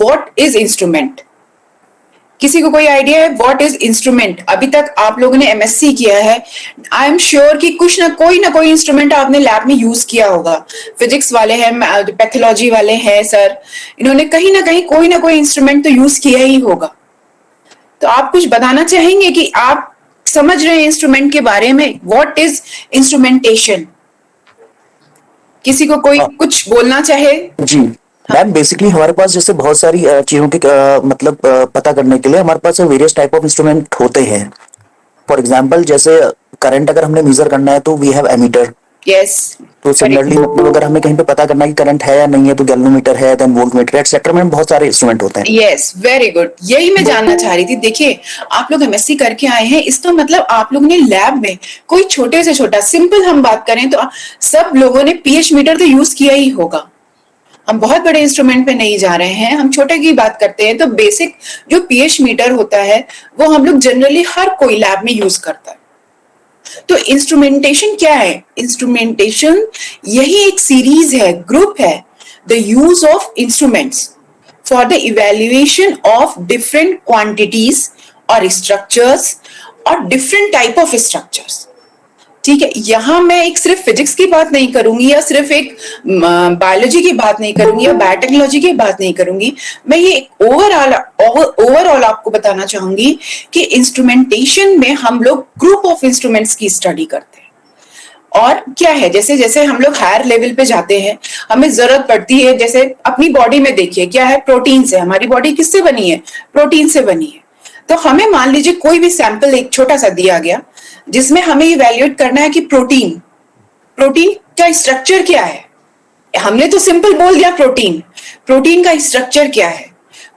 What is instrument? किसी को कोई आइडिया है व्हाट इज इंस्ट्रूमेंट? अभी तक आप लोगों ने एमएससी किया है, आई एम श्योर कि कुछ ना कोई इंस्ट्रूमेंट आपने लैब में यूज किया होगा। फिजिक्स वाले हैं, पैथोलॉजी वाले हैं सर, इन्होंने कहीं ना कहीं कोई ना कोई इंस्ट्रूमेंट तो यूज किया ही होगा। तो आप कुछ बताना चाहेंगे कि आप समझ रहे हैं इंस्ट्रूमेंट के बारे में? What is instrumentation? किसी को कोई कुछ बोलना चाहे? जी मैम, बेसिकली हमारे पास जैसे बहुत सारी चीजों के मतलब पता करने के लिए हमारे पास वेरियस टाइप ऑफ इंस्ट्रूमेंट होते हैं। फॉर एग्जांपल जैसे करंट अगर हमने मेजर करना है तो वी हैव एमीटर। यस। तो सिमिलरली मतलब अगर हमें कहीं पे पता करना है कि करंट है या नहीं है तो गैल्वेनोमीटर है, देन वोल्टमीटर एक्सेट्रा में बहुत सारे इंस्ट्रूमेंट होते हैं। यस, वेरी गुड, यही मैं जानना चाह रही थी। देखिए आप लोग एमएससी करके आए हैं, इसका मतलब आप लोगों ने लैब में कोई छोटे से छोटा, सिंपल हम बात करें तो सब लोगों ने पीएच मीटर तो यूज किया ही होगा। हम बहुत बड़े इंस्ट्रूमेंट पे नहीं जा रहे हैं, हम छोटे की बात करते हैं। तो बेसिक जो पीएच मीटर होता है वो हम लोग जनरली हर कोई लैब में यूज करता है। तो इंस्ट्रूमेंटेशन क्या है? इंस्ट्रूमेंटेशन यही एक सीरीज है, ग्रुप है, the use of instruments for the evaluation of different quantities और स्ट्रक्चर्स और डिफरेंट टाइप ऑफ स्ट्रक्चर्स। ठीक है, यहां मैं एक सिर्फ फिजिक्स की बात नहीं करूंगी या सिर्फ एक बायोलॉजी की बात नहीं करूंगी या बायोटेक्नोलॉजी की बात नहीं करूंगी। मैं ये ओवरऑल आपको बताना चाहूंगी कि इंस्ट्रूमेंटेशन में हम लोग ग्रुप ऑफ इंस्ट्रूमेंट्स की स्टडी करते हैं। और क्या है, जैसे जैसे हम लोग हायर लेवल पे जाते हैं हमें जरूरत पड़ती है, जैसे अपनी बॉडी में देखिए क्या है, प्रोटीन से। हमारी बॉडी किससे बनी है? प्रोटीन से बनी है। तो हमें मान लीजिए कोई भी सैंपल एक छोटा सा दिया गया जिसमें हमें इवैल्यूएट करना है कि प्रोटीन का स्ट्रक्चर क्या है। हमने तो सिंपल बोल दिया प्रोटीन का स्ट्रक्चर क्या है,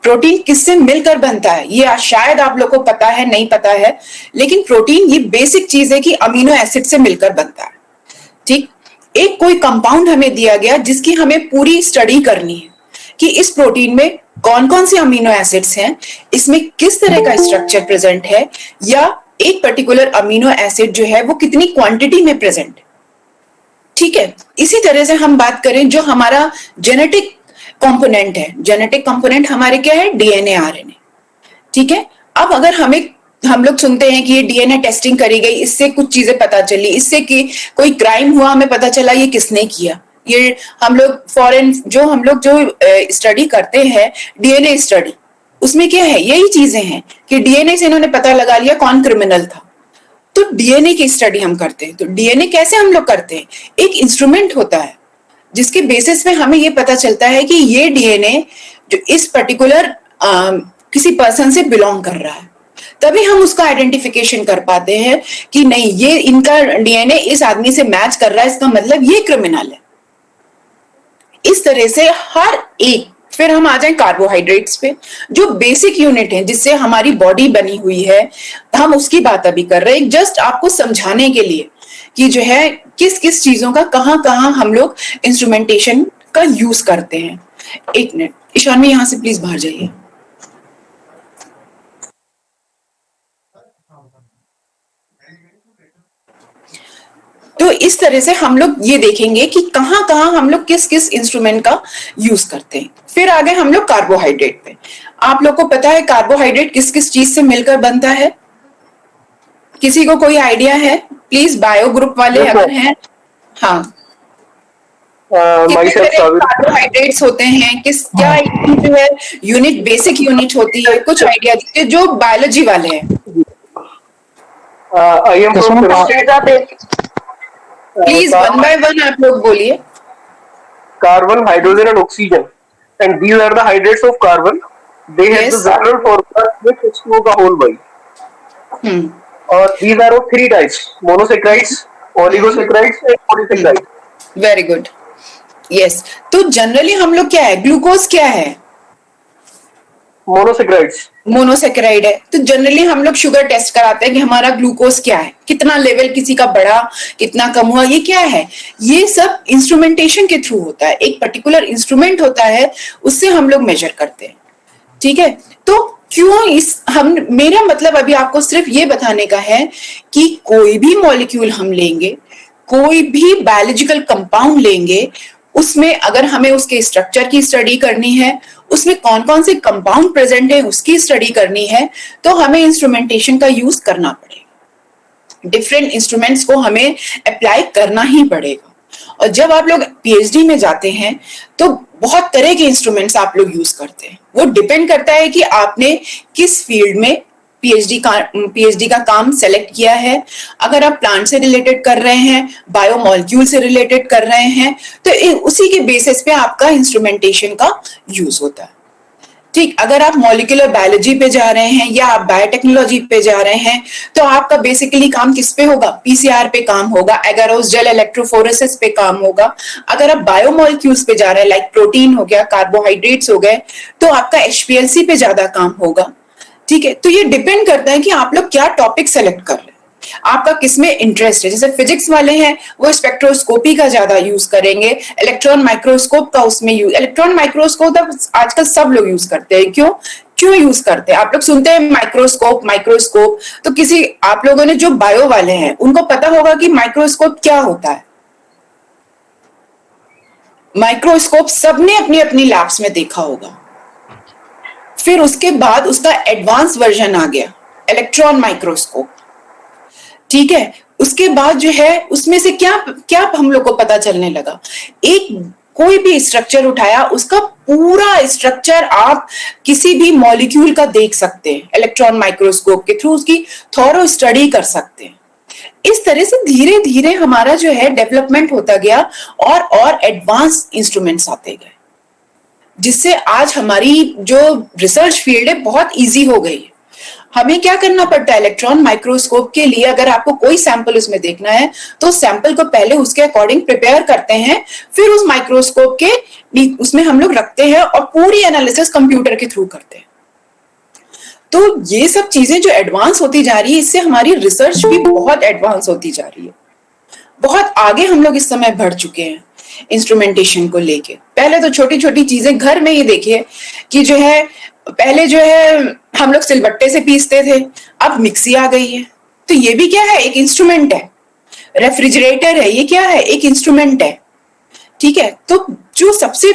प्रोटीन किससे मिलकर बनता है, ये शायद आप लोग को पता है, नहीं पता है, लेकिन प्रोटीन ये बेसिक चीज है कि अमीनो एसिड से मिलकर बनता है। ठीक, एक कोई कंपाउंड हमें दिया गया जिसकी हमें पूरी स्टडी करनी है कि इस प्रोटीन में कौन कौन से अमीनो एसिड्स हैं, इसमें किस तरह का स्ट्रक्चर प्रेजेंट है, या एक पर्टिकुलर अमीनो एसिड जो है वो कितनी क्वांटिटी में प्रेजेंट है। ठीक है, इसी तरह से हम बात करें जो हमारा जेनेटिक कंपोनेंट है, जेनेटिक कंपोनेंट हमारे क्या है? DNA, RNA. ठीक है, अब अगर हम लोग सुनते हैं कि ये डीएनए टेस्टिंग करी गई, इससे कुछ चीजें पता चली, इससे कि कोई क्राइम हुआ, हमें पता चला ये किसने किया। ये हम लोग जो स्टडी करते हैं डीएनए स्टडी, उसमें क्या है, यही चीजें हैं कि डीएनए से इन्होंने पता लगा लिया कौन क्रिमिनल था। तो डीएनए की स्टडी हम करते हैं। तो डीएनए कैसे हम लोग करते हैं? एक इंस्ट्रूमेंट होता है जिसके बेसिस पे हमें ये पता चलता है कि ये डीएनए जो इस पर्टिकुलर किसी पर्सन से बिलोंग कर रहा है, तभी हम उसका आइडेंटिफिकेशन कर पाते हैं कि नहीं, ये इनका डीएनए इस आदमी से मैच कर रहा है, इसका मतलब ये क्रिमिनल है। इस तरह से हर एक। फिर हम आ जाएं कार्बोहाइड्रेट्स पे, जो बेसिक यूनिट है जिससे हमारी बॉडी बनी हुई है, हम उसकी बात अभी कर रहे हैं, जस्ट आपको समझाने के लिए कि जो है किस किस चीजों का कहां कहां हम लोग इंस्ट्रूमेंटेशन का यूज करते हैं। एक मिनट, ईशान यहां से प्लीज बाहर जाइए। तो इस तरह से हम लोग ये देखेंगे कि कहां कहां हम लोग किस किस इंस्ट्रूमेंट का यूज करते हैं। फिर आगे हम लोग कार्बोहाइड्रेट पे। आप लोग को पता है कार्बोहाइड्रेट किस किस चीज से मिलकर बनता है? किसी को कोई आइडिया है? प्लीज बायो ग्रुप वाले अगर हैं। हाँ, कार्बोहाइड्रेट्स होते हैं क्या जो है यूनिट, बेसिक यूनिट होती है, कुछ आइडिया दीजिए जो बायोलॉजी वाले हैं। प्लीज वन बाय वन आप लोग बोलिए। Carbon, hydrogen and oxygen, and these are the hydrates of carbon. They have the general formula with H2O का whole by. और these are of three types: monosaccharides, oligosaccharides and polysaccharides. Very good, yes. तो generally हम लोग क्या है, glucose क्या है? Monosaccharide है। तो जनरली हम लोग शुगर टेस्ट कराते हैं कि हमारा ग्लूकोज क्या है, कितना लेवल किसी का बढ़ा, कितना कम हुआ, ये क्या है, ये सब इंस्ट्रूमेंटेशन के थ्रू होता है। एक पर्टिकुलर इंस्ट्रूमेंट होता है, उससे हम लोग मेजर करते हैं। ठीक है, तो क्यों मेरा मतलब अभी आपको सिर्फ ये बताने का है कि कोई भी मॉलिक्यूल हम लेंगे, कोई भी बायोलॉजिकल कंपाउंड लेंगे, उसमें अगर हमें उसके स्ट्रक्चर की स्टडी करनी है, उसमें कौन कौन से कंपाउंड प्रेजेंट है उसकी स्टडी करनी है, तो हमें इंस्ट्रूमेंटेशन का यूज करना पड़ेगा। डिफरेंट इंस्ट्रूमेंट्स को हमें अप्लाई करना ही पड़ेगा। और जब आप लोग पीएचडी में जाते हैं तो बहुत तरह के इंस्ट्रूमेंट्स आप लोग यूज करते हैं। वो डिपेंड करता है कि आपने किस फील्ड में पीएचडी का काम सेलेक्ट किया है। अगर आप प्लांट से रिलेटेड कर रहे हैं, बायोमोलिक्यूल से रिलेटेड कर रहे हैं, तो उसी के बेसिस पे आपका इंस्ट्रूमेंटेशन का यूज होता है। ठीक, अगर आप मॉलिक्यूलर बायोलॉजी पे जा रहे हैं या आप बायोटेक्नोलॉजी पे जा रहे हैं, तो आपका बेसिकली काम किस पे होगा? पीसीआर पे काम होगा, एगारोस जेल इलेक्ट्रोफोरेसिस पे काम होगा। अगर आप बायोमोलिक्यूल्स पे जा रहे हैं, लाइक प्रोटीन हो गया, कार्बोहाइड्रेट्स हो गए, तो आपका एचपीएलसी पे ज्यादा काम होगा। ठीक है, तो ये डिपेंड करता है कि आप लोग क्या टॉपिक सेलेक्ट कर रहे हैं, आपका किसमें इंटरेस्ट है। जैसे फिजिक्स वाले हैं वो स्पेक्ट्रोस्कोपी का ज्यादा यूज करेंगे, इलेक्ट्रॉन माइक्रोस्कोप का उसमें यूज। इलेक्ट्रॉन माइक्रोस्कोप आजकल सब लोग यूज करते हैं। क्यों यूज करते हैं? आप लोग सुनते हैं माइक्रोस्कोप, तो किसी आप लोगों ने जो बायो वाले हैं उनको पता होगा कि माइक्रोस्कोप क्या होता है। माइक्रोस्कोप सबने अपनी अपनी लैब्स में देखा होगा। फिर उसके बाद उसका एडवांस वर्जन आ गया, इलेक्ट्रॉन माइक्रोस्कोप। ठीक है, उसके बाद जो है उसमें से क्या हम लोग को पता चलने लगा, एक कोई भी स्ट्रक्चर उठाया, उसका पूरा स्ट्रक्चर आप किसी भी मॉलिक्यूल का देख सकते हैं, इलेक्ट्रॉन माइक्रोस्कोप के थ्रू उसकी थॉरो स्टडी कर सकते हैं। इस तरह से धीरे धीरे हमारा जो है डेवलपमेंट होता गया और एडवांस इंस्ट्रूमेंट्स आते गए, जिससे आज हमारी जो रिसर्च फील्ड है बहुत इजी हो गई है। हमें क्या करना पड़ता है? इलेक्ट्रॉन माइक्रोस्कोप के लिए अगर आपको कोई सैंपल उसमें देखना है तो सैंपल को पहले उसके अकॉर्डिंग प्रिपेयर करते हैं, फिर उस माइक्रोस्कोप के उसमें हम लोग रखते हैं और पूरी एनालिसिस कंप्यूटर के थ्रू करते हैं। तो ये सब चीजें जो एडवांस होती जा रही है, इससे हमारी रिसर्च भी बहुत एडवांस होती जा रही है। बहुत आगे हम लोग इस समय बढ़ चुके हैं इंस्ट्रूमेंटेशन को लेके। पहले तो छोटी छोटी चीजें घर में ही देखिए कि जो है पहले जो है हम लोग सिलबट्टे से पीसते थे, अब मिक्सी आ गई है, तो ये भी क्या है? एक इंस्ट्रूमेंट है। रेफ्रिजरेटर है, ये क्या है? एक इंस्ट्रूमेंट है। ठीक है, तो जो सबसे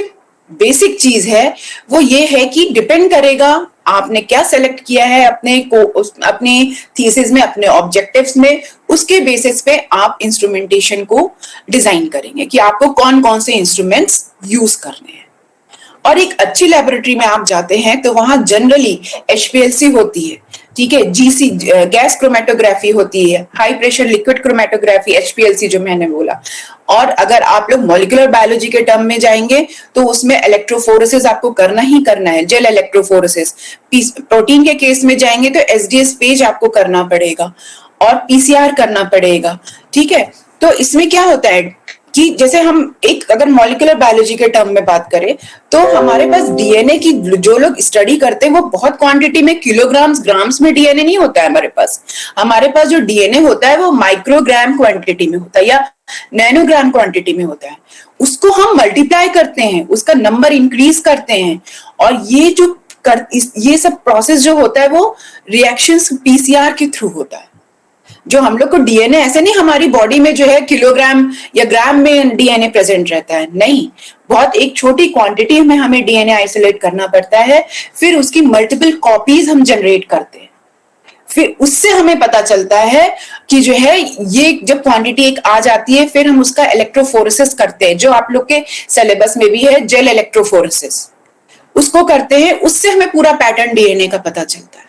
बेसिक चीज है वो ये है कि डिपेंड करेगा आपने क्या सेलेक्ट किया है अपने थीसिस में, अपने ऑब्जेक्टिव्स में, उसके बेसिस पे आप इंस्ट्रूमेंटेशन को डिजाइन करेंगे कि आपको कौन कौन से इंस्ट्रूमेंट्स यूज करने हैं। और एक अच्छी लेबोरेटरी में आप जाते हैं तो वहां जनरली एचपीएलसी होती है, ठीक है, जीसी गैस क्रोमेटोग्राफी होती है, high pressure liquid chromatography, HPLC जो मैंने बोला। और अगर आप लोग मॉलिक्यूलर बायोलॉजी के टर्म में जाएंगे तो उसमें इलेक्ट्रोफोरेसिस आपको करना ही करना है, जेल इलेक्ट्रोफोरेसिस। प्रोटीन के केस में जाएंगे तो एसडीएस पेज आपको करना पड़ेगा और पीसीआर करना पड़ेगा। ठीक है, तो इसमें क्या होता है कि जैसे हम एक अगर मॉलिक्यूलर बायोलॉजी के टर्म में बात करें तो हमारे पास डीएनए की जो लोग स्टडी करते हैं वो बहुत क्वांटिटी में, किलोग्राम्स ग्राम्स में डीएनए नहीं होता है हमारे पास जो डीएनए होता है वो माइक्रोग्राम क्वांटिटी में होता है या नैनोग्राम क्वांटिटी में होता है। उसको हम मल्टीप्लाई करते हैं, उसका नंबर इंक्रीज करते हैं, और ये सब प्रोसेस जो होता है वो रिएक्शंस पीसीआर के थ्रू होता है। जो हम लोग को डीएनए ऐसे नहीं हमारी बॉडी में जो है किलोग्राम या ग्राम में डीएनए प्रेजेंट रहता है, नहीं, बहुत एक छोटी क्वांटिटी में हमें डीएनए आइसोलेट करना पड़ता है, फिर उसकी मल्टीपल कॉपीज हम जनरेट करते हैं, फिर उससे हमें पता चलता है कि जो है ये जब क्वांटिटी एक आ जाती है फिर हम उसका इलेक्ट्रोफोरेसिस करते हैं, जो आप लोग के सिलेबस में भी है, जेल इलेक्ट्रोफोरेसिस, उसको करते हैं, उससे हमें पूरा पैटर्न डीएनए का पता चलता है।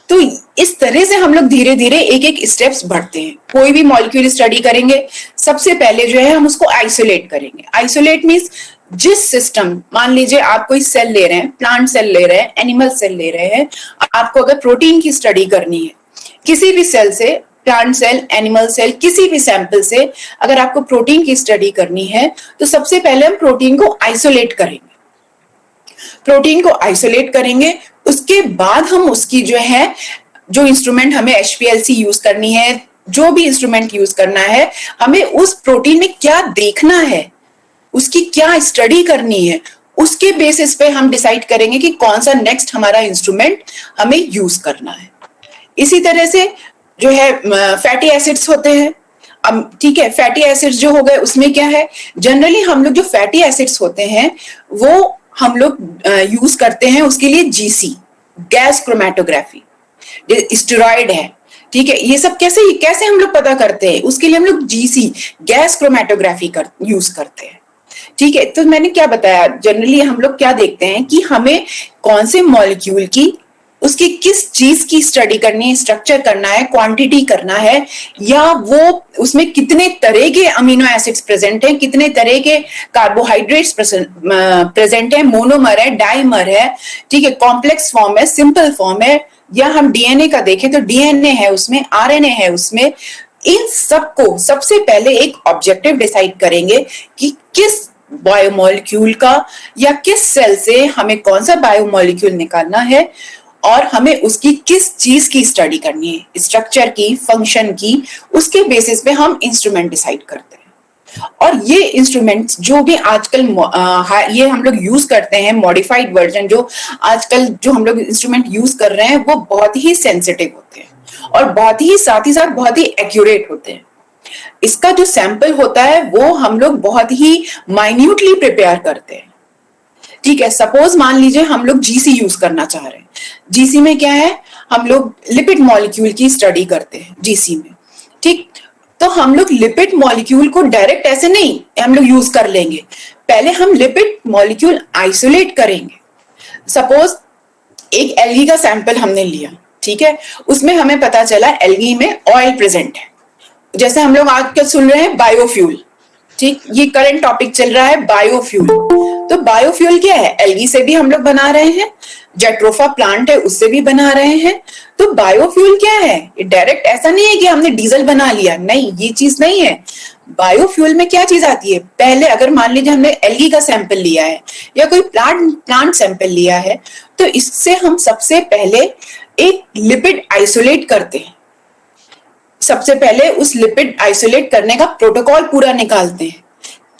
तो इस तरह से हम लोग धीरे धीरे एक एक स्टेप्स बढ़ते हैं। कोई भी मॉलिक्यूल स्टडी करेंगे सबसे पहले जो है हम उसको आइसोलेट करेंगे। आइसोलेट मींस जिस सिस्टम, मान लीजिए आप कोई सेल ले रहे हैं, प्लांट सेल ले रहे हैं, एनिमल सेल ले रहे हैं, आपको अगर प्रोटीन की स्टडी करनी है किसी भी सेल से, प्लांट सेल, एनिमल सेल, किसी भी सैंपल से अगर आपको प्रोटीन की स्टडी करनी है तो सबसे पहले हम प्रोटीन को आइसोलेट करेंगे। प्रोटीन को आइसोलेट करेंगे, उसके बाद हम उसकी जो इंस्ट्रूमेंट हमें एचपीएलसी यूज करनी है, जो भी इंस्ट्रूमेंट यूज करना है, हमें उस प्रोटीन में क्या देखना है, उसकी क्या स्टडी करनी है, उसके बेसिस पे हम डिसाइड करेंगे कि कौन सा नेक्स्ट हमारा इंस्ट्रूमेंट हमें यूज करना है। इसी तरह से जो है फैटी एसिड्स होते हैं। ठीक है, फैटी एसिड्स जो हो गए उसमें क्या है, जनरली हम लोग जो फैटी एसिड्स होते हैं वो हम लोग यूज करते हैं उसके लिए जीसी, गैस क्रोमेटोग्राफी, स्टेरॉइड है, ठीक है। ये सब कैसे कैसे हम लोग पता करते हैं, उसके लिए हम लोग जीसी, गैस क्रोमेटोग्राफी यूज करते हैं, ठीक है। तो मैंने क्या बताया, जनरली हम लोग क्या देखते हैं कि हमें कौन से मॉलिक्यूल की, उसकी किस चीज की स्टडी करनी है, स्ट्रक्चर करना है, क्वांटिटी करना है, या वो उसमें कितने तरह के अमीनो एसिड्स प्रेजेंट हैं, कितने तरह के कार्बोहाइड्रेट्स प्रेजेंट है, मोनोमर है, डाइमर है, ठीक है, कॉम्प्लेक्स फॉर्म है, सिंपल फॉर्म है, या हम डीएनए का देखें तो डीएनए है उसमें, आरएनए है उसमें। इन सबको सबसे पहले एक ऑब्जेक्टिव डिसाइड करेंगे कि किस बायोमोलिक्यूल का या किस सेल से हमें कौन सा बायोमोलिक्यूल निकालना है, और हमें उसकी किस चीज की स्टडी करनी है, स्ट्रक्चर की, फंक्शन की, उसके बेसिस पे हम इंस्ट्रूमेंट डिसाइड करते हैं। और ये इंस्ट्रूमेंट्स जो भी आजकल ये हम लोग यूज करते हैं, मॉडिफाइड वर्जन जो आजकल जो हम लोग इंस्ट्रूमेंट यूज कर रहे हैं, वो बहुत ही सेंसिटिव होते हैं और बहुत ही साथ बहुत ही एक्यूरेट होते हैं। इसका जो सैंपल होता है वो हम लोग बहुत ही माइन्यूटली प्रिपेयर करते हैं, ठीक है। सपोज मान लीजिए हम लोग जीसी यूज करना चाह रहे हैं, जीसी में क्या है, हम लोग लिपिड मॉलिक्यूल की स्टडी करते हैं जीसी में, ठीक। तो हम लोग लिपिड मॉलिक्यूल को डायरेक्ट ऐसे नहीं हम लोग यूज कर लेंगे, पहले हम लिपिड मॉलिक्यूल आइसोलेट करेंगे। सपोज एक एल्गी का सैंपल हमने लिया, ठीक है, उसमें हमें पता चला एल्गी में ऑयल प्रेजेंट है, जैसे हम लोग आजकल सुन रहे हैं बायोफ्यूल, ठीक, ये करंट टॉपिक चल रहा है बायोफ्यूल। तो बायोफ्यूल क्या है, एल्गी से भी हम लोग बना रहे हैं, जेट्रोफा प्लांट है उससे भी बना रहे हैं। तो बायोफ्यूल क्या है, ये डायरेक्ट ऐसा नहीं है कि हमने डीजल बना लिया, नहीं, ये चीज नहीं है। बायोफ्यूल में क्या चीज आती है, पहले अगर मान लीजिए हमने एल्गी का सैंपल लिया है या कोई प्लांट सैंपल लिया है, तो इससे हम सबसे पहले एक लिपिड आइसोलेट करते हैं, सबसे पहले उस लिपिड आइसोलेट करने का प्रोटोकॉल पूरा निकालते हैं,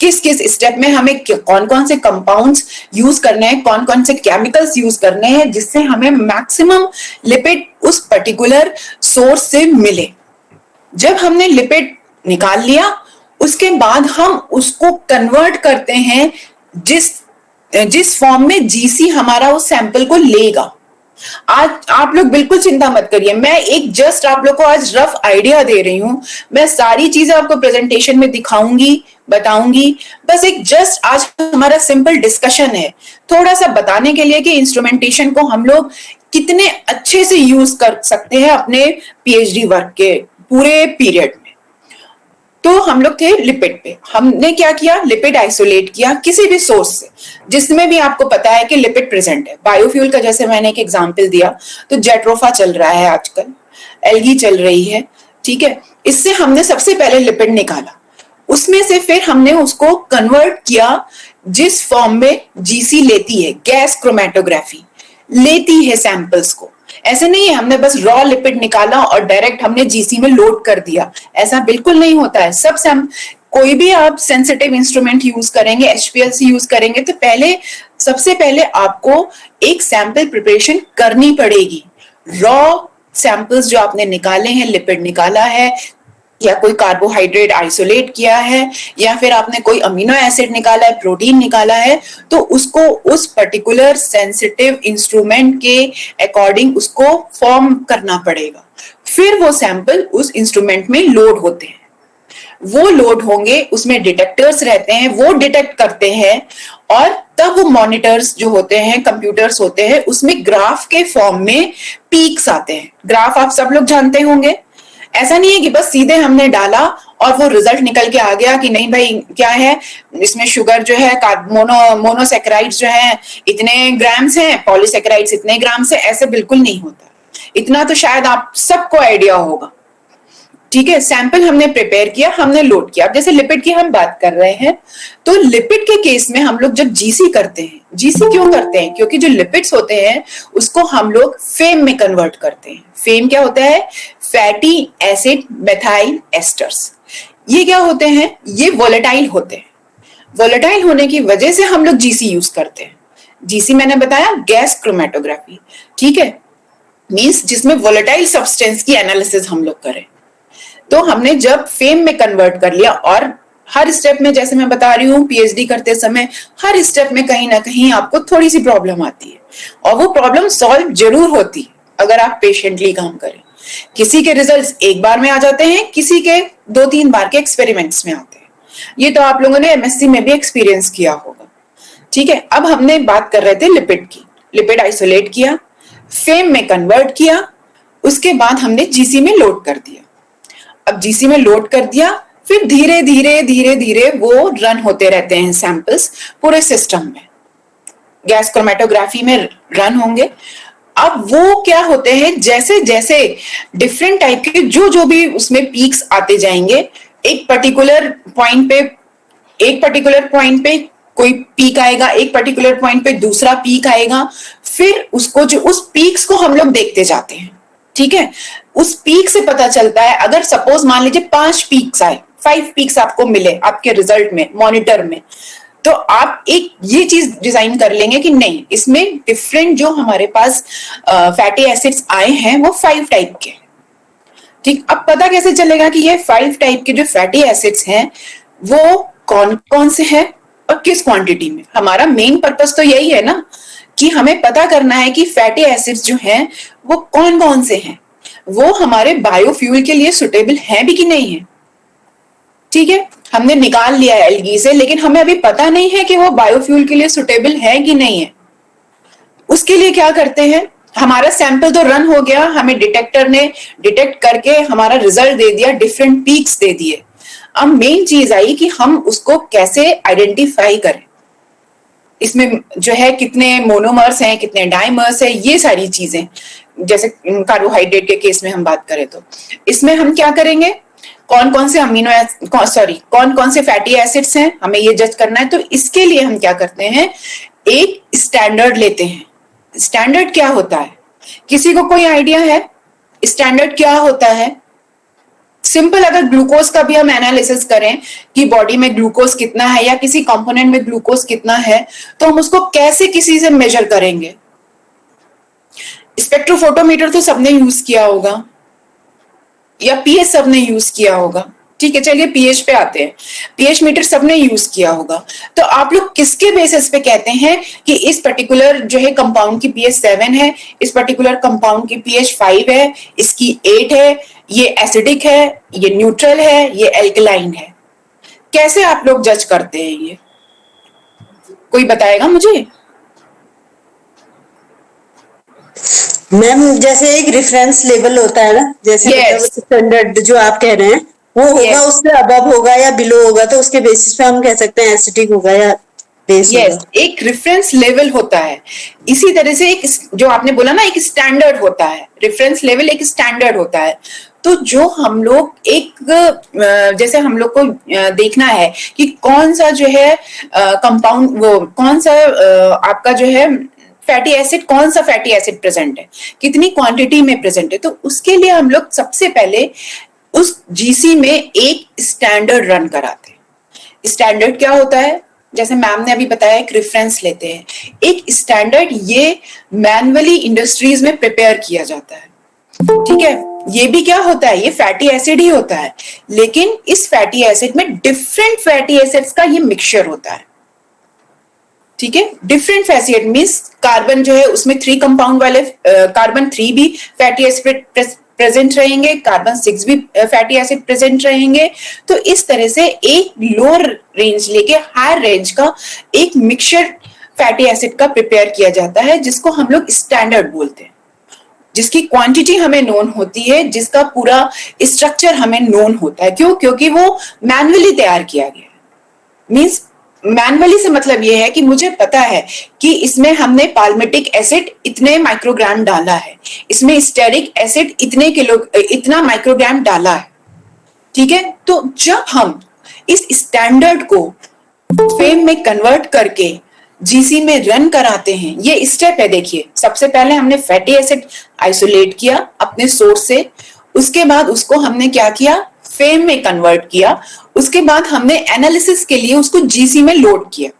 किस किस स्टेप में हमें कौन कौन से कंपाउंड्स यूज करने हैं, कौन कौन से केमिकल्स यूज करने हैं, जिससे हमें मैक्सिमम लिपिड उस पर्टिकुलर सोर्स से मिले। जब हमने लिपिड निकाल लिया, उसके बाद हम उसको कन्वर्ट करते हैं जिस फॉर्म में जीसी हमारा उस सैंपल को लेगा। आज आप लोग बिल्कुल चिंता मत करिए, मैं एक जस्ट आप लोग को आज रफ आइडिया दे रही हूं, मैं सारी चीजें आपको प्रेजेंटेशन में दिखाऊंगी, बताऊंगी, बस एक जस्ट आज हमारा सिंपल डिस्कशन है, थोड़ा सा बताने के लिए कि इंस्ट्रूमेंटेशन को हम लोग कितने अच्छे से यूज कर सकते हैं अपने पीएचडी वर्क के पूरे पीरियड में। तो हम लोग थे लिपिड पे, हमने क्या किया, लिपिड आइसोलेट किया किसी भी सोर्स से जिसमें भी आपको पता है कि लिपिड प्रेजेंट है। बायोफ्यूल का जैसे मैंने एक एग्जांपल दिया, तो जेट्रोफा चल रहा है आजकल, एल्गी चल रही है, ठीक है। इससे हमने सबसे पहले लिपिड निकाला, उसमें से फिर हमने उसको कन्वर्ट किया जिस फॉर्म में जीसी लेती है, गैस क्रोमेटोग्राफी लेती है सैंपल्स को। ऐसे नहीं है हमने बस रॉ लिपिड निकाला और डायरेक्ट हमने जीसी में लोड कर दिया, ऐसा बिल्कुल नहीं होता है। कोई भी आप सेंसिटिव इंस्ट्रूमेंट यूज करेंगे, एचपीएलसी यूज करेंगे, तो सबसे पहले आपको एक सैंपल प्रिपरेशन करनी पड़ेगी। रॉ सैंपल्स जो आपने निकाले हैं, लिपिड निकाला है या कोई कार्बोहाइड्रेट आइसोलेट किया है या फिर आपने कोई अमीनो एसिड निकाला है, प्रोटीन निकाला है, तो उसको उस पर्टिकुलर सेंसिटिव इंस्ट्रूमेंट के अकॉर्डिंग उसको फॉर्म करना पड़ेगा। फिर वो सैंपल उस इंस्ट्रूमेंट में लोड होते हैं, वो लोड होंगे, उसमें डिटेक्टर्स रहते हैं, वो डिटेक्ट करते हैं, और तब वो मॉनिटर्स जो होते हैं, कंप्यूटर्स होते हैं, उसमें ग्राफ के फॉर्म में पीक्स आते हैं। ग्राफ आप सब लोग जानते होंगे, ऐसा नहीं है कि बस सीधे हमने डाला और वो रिजल्ट निकल के आ गया कि नहीं भाई क्या है इसमें, शुगर जो है मोनोसेक्राइड्स जो है इतने ग्राम्स हैं, पॉलीसेक्राइड्स इतने ग्राम्स है, ऐसे बिल्कुल नहीं होता। इतना तो शायद आप सबको आइडिया होगा, ठीक है। सैंपल हमने प्रिपेयर किया, हमने लोड किया। अब जैसे लिपिड की हम बात कर रहे हैं, तो लिपिड के केस में हम लोग जब जीसी करते हैं, जीसी क्यों करते हैं, क्योंकि जो लिपिड्स होते हैं उसको हम लोग फेम में कन्वर्ट करते हैं। फेम क्या होता है, फैटी एसिड मेथाइल एस्टर्स। ये क्या होते हैं, ये वोलेटाइल होते हैं। वोलेटाइल होने की वजह से हम लोग जीसी यूज करते हैं। जीसी मैंने बताया गैस क्रोमेटोग्राफी, ठीक है, मींस जिसमें वोलेटाइल सब्सटेंस की एनालिसिस हम लोग करें। तो हमने जब फेम में कन्वर्ट कर लिया, और हर स्टेप में जैसे मैं बता रही हूँ पीएचडी करते समय हर स्टेप में कहीं ना कहीं आपको थोड़ी सी प्रॉब्लम आती है, और वो प्रॉब्लम सॉल्व जरूर होती अगर आप पेशेंटली काम करें। किसी के रिजल्ट्स एक बार में आ जाते हैं, किसी के 2-3 बार के एक्सपेरिमेंट्स में आते हैं। ये तो आप लोगों ने एमएससी में भी एक्सपीरियंस किया होगा। ठीक है, अब हमने बात कर रहे थे लिपिड की। लिपिड आइसोलेट किया, फेम में कन्वर्ट किया, उसके बाद हमने जीसी में लोड कर दिया। अब जीसी में लोड कर दिया, फिर धीरे धीरे धीरे धीरे वो रन होते रहते हैं सैंपल्स पूरे सिस्टम में, गैस क्रोमेटोग्राफी में रन होंगे। अब वो क्या होते हैं, जैसे जैसे डिफरेंट टाइप के जो भी उसमें पीक्स आते जाएंगे, एक पर्टिकुलर पॉइंट पे कोई पीक आएगा, एक पर्टिकुलर पॉइंट पे दूसरा पीक आएगा, फिर उसको जो उस पीक्स को हम लोग देखते जाते हैं। ठीक है, उस पीक से पता चलता है, अगर सपोज मान लीजिए 5 पीक्स आए, 5 पीक्स आपको मिले आपके रिजल्ट में मॉनिटर में, तो आप एक ये चीज डिजाइन कर लेंगे कि नहीं, इसमें डिफरेंट जो हमारे पास फैटी एसिड्स आए हैं वो 5 टाइप के। ठीक, अब पता कैसे चलेगा कि ये 5 टाइप के जो फैटी एसिड्स हैं वो कौन कौन से हैं और किस क्वांटिटी में। हमारा मेन पर्पस तो यही है ना कि हमें पता करना है कि फैटी एसिड्स जो हैं वो कौन कौन से हैं, वो हमारे बायोफ्यूल के लिए सुटेबल हैं भी कि नहीं है। ठीक है, हमने निकाल लिया है एल्गी से, लेकिन हमें अभी पता नहीं है कि वो बायोफ्यूल के लिए सुटेबल है कि नहीं है। उसके लिए क्या करते हैं, हमारा सैंपल तो रन हो गया, हमें डिटेक्टर ने डिटेक्ट करके हमारा रिजल्ट दे दिया, डिफरेंट पीक्स दे दिए। अब मेन चीज आई कि हम उसको कैसे आइडेंटिफाई करें, इसमें जो है कितने मोनोमर्स हैं, कितने डाइमर्स हैं, ये सारी चीजें। जैसे कार्बोहाइड्रेट के केस में हम बात करें तो इसमें हम क्या करेंगे, कौन कौन से फैटी एसिड्स हैं हमें ये जज करना है। तो इसके लिए हम क्या करते हैं, एक स्टैंडर्ड लेते हैं। स्टैंडर्ड क्या होता है, किसी को कोई आइडिया है स्टैंडर्ड क्या होता है? सिंपल, अगर ग्लूकोज का भी हम एनालिसिस करें कि बॉडी में ग्लूकोज कितना है या किसी कंपोनेंट में ग्लूकोज कितना है, तो हम उसको कैसे किसी से मेजर करेंगे? स्पेक्ट्रोफोटोमीटर तो सबने यूज किया होगा, या पीएच सबने यूज किया होगा। ठीक है, चलिए पीएच पे आते हैं। पीएच मीटर सबने यूज किया होगा। तो आप लोग किसके बेसिस पे कहते हैं कि इस पर्टिकुलर जो है कंपाउंड की पीएच 7 है, इस पर्टिकुलर कंपाउंड की पीएच 5 है, इसकी 8 है, ये एसिडिक है, ये न्यूट्रल है, ये एल्कलाइन है? कैसे आप लोग जज करते हैं ये? कोई बताएगा मुझे? मैम जैसे एक रेफरेंस लेवल होता है ना, जैसे स्टैंडर्ड जो आप कह रहे हैं वो होगा, उससे अबव होगा या बिलो होगा, तो उसके बेसिस पे हम कह सकते हैं एसिडिक होगा या बेस होगा। एक रेफरेंस लेवल होता है। इसी तरह से एक जो आपने बोला ना, एक स्टैंडर्ड होता है। रेफरेंस लेवल एक स्टैंडर्ड होता है। तो जो हम लोग जैसे हम लोग को देखना है कि कौन सा जो है कंपाउंड, वो कौन सा आपका जो है फैटी एसिड, कौन सा फैटी एसिड प्रेजेंट है, कितनी क्वांटिटी में प्रेजेंट है। तो उसके लिए हम लोग सबसे पहले उस जीसी में एक स्टैंडर्ड रन कराते हैं। स्टैंडर्ड क्या होता है, जैसे मैम ने अभी बताया, एक रेफरेंस लेते हैं। एक स्टैंडर्ड ये मैन्युअली इंडस्ट्रीज में प्रिपेयर किया जाता है। ठीक है, ये भी क्या होता है, ये फैटी एसिड ही होता है, लेकिन इस फैटी एसिड में डिफरेंट फैटी एसिड्स का ये मिक्सचर होता है। ठीक है, different fatty acid means carbon जो है उसमें 3 कंपाउंड वाले कार्बन 3 भी फैटी एसिड प्रेजेंट रहेंगे, कार्बन 6 भी फैटी एसिड प्रेजेंट रहेंगे। तो इस तरह से एक लोअर रेंज लेके हायर रेंज का एक मिक्सचर फैटी एसिड का प्रिपेयर किया जाता है, जिसको हम लोग स्टैंडर्ड बोलते हैं, जिसकी क्वांटिटी हमें नोन होती है, जिसका पूरा स्ट्रक्चर हमें नोन होता है। क्यों? क्योंकि वो मैन्युअली तैयार किया गया है। मींस मैन्युअली से मतलब ये है कि मुझे पता है कि इसमें हमने पाल्मिटिक एसिड इतने माइक्रोग्राम डाला है, इसमें स्टेरिक एसिड इतना माइक्रोग्राम डाला है। ठीक है, तो जब हम इस स्टैंडर्ड को फेम में कन्वर्ट करके जीसी में रन कराते हैं, ये स्टेप है। देखिए, सबसे पहले हमने फैटी एसिड आइसोलेट किया अपने सोर्स से, उसके बाद उसको हमने क्या किया, फेम में कन्वर्ट किया। उसके बाद हमने एनालिसिस के लिए उसको जीसी में लोड किया,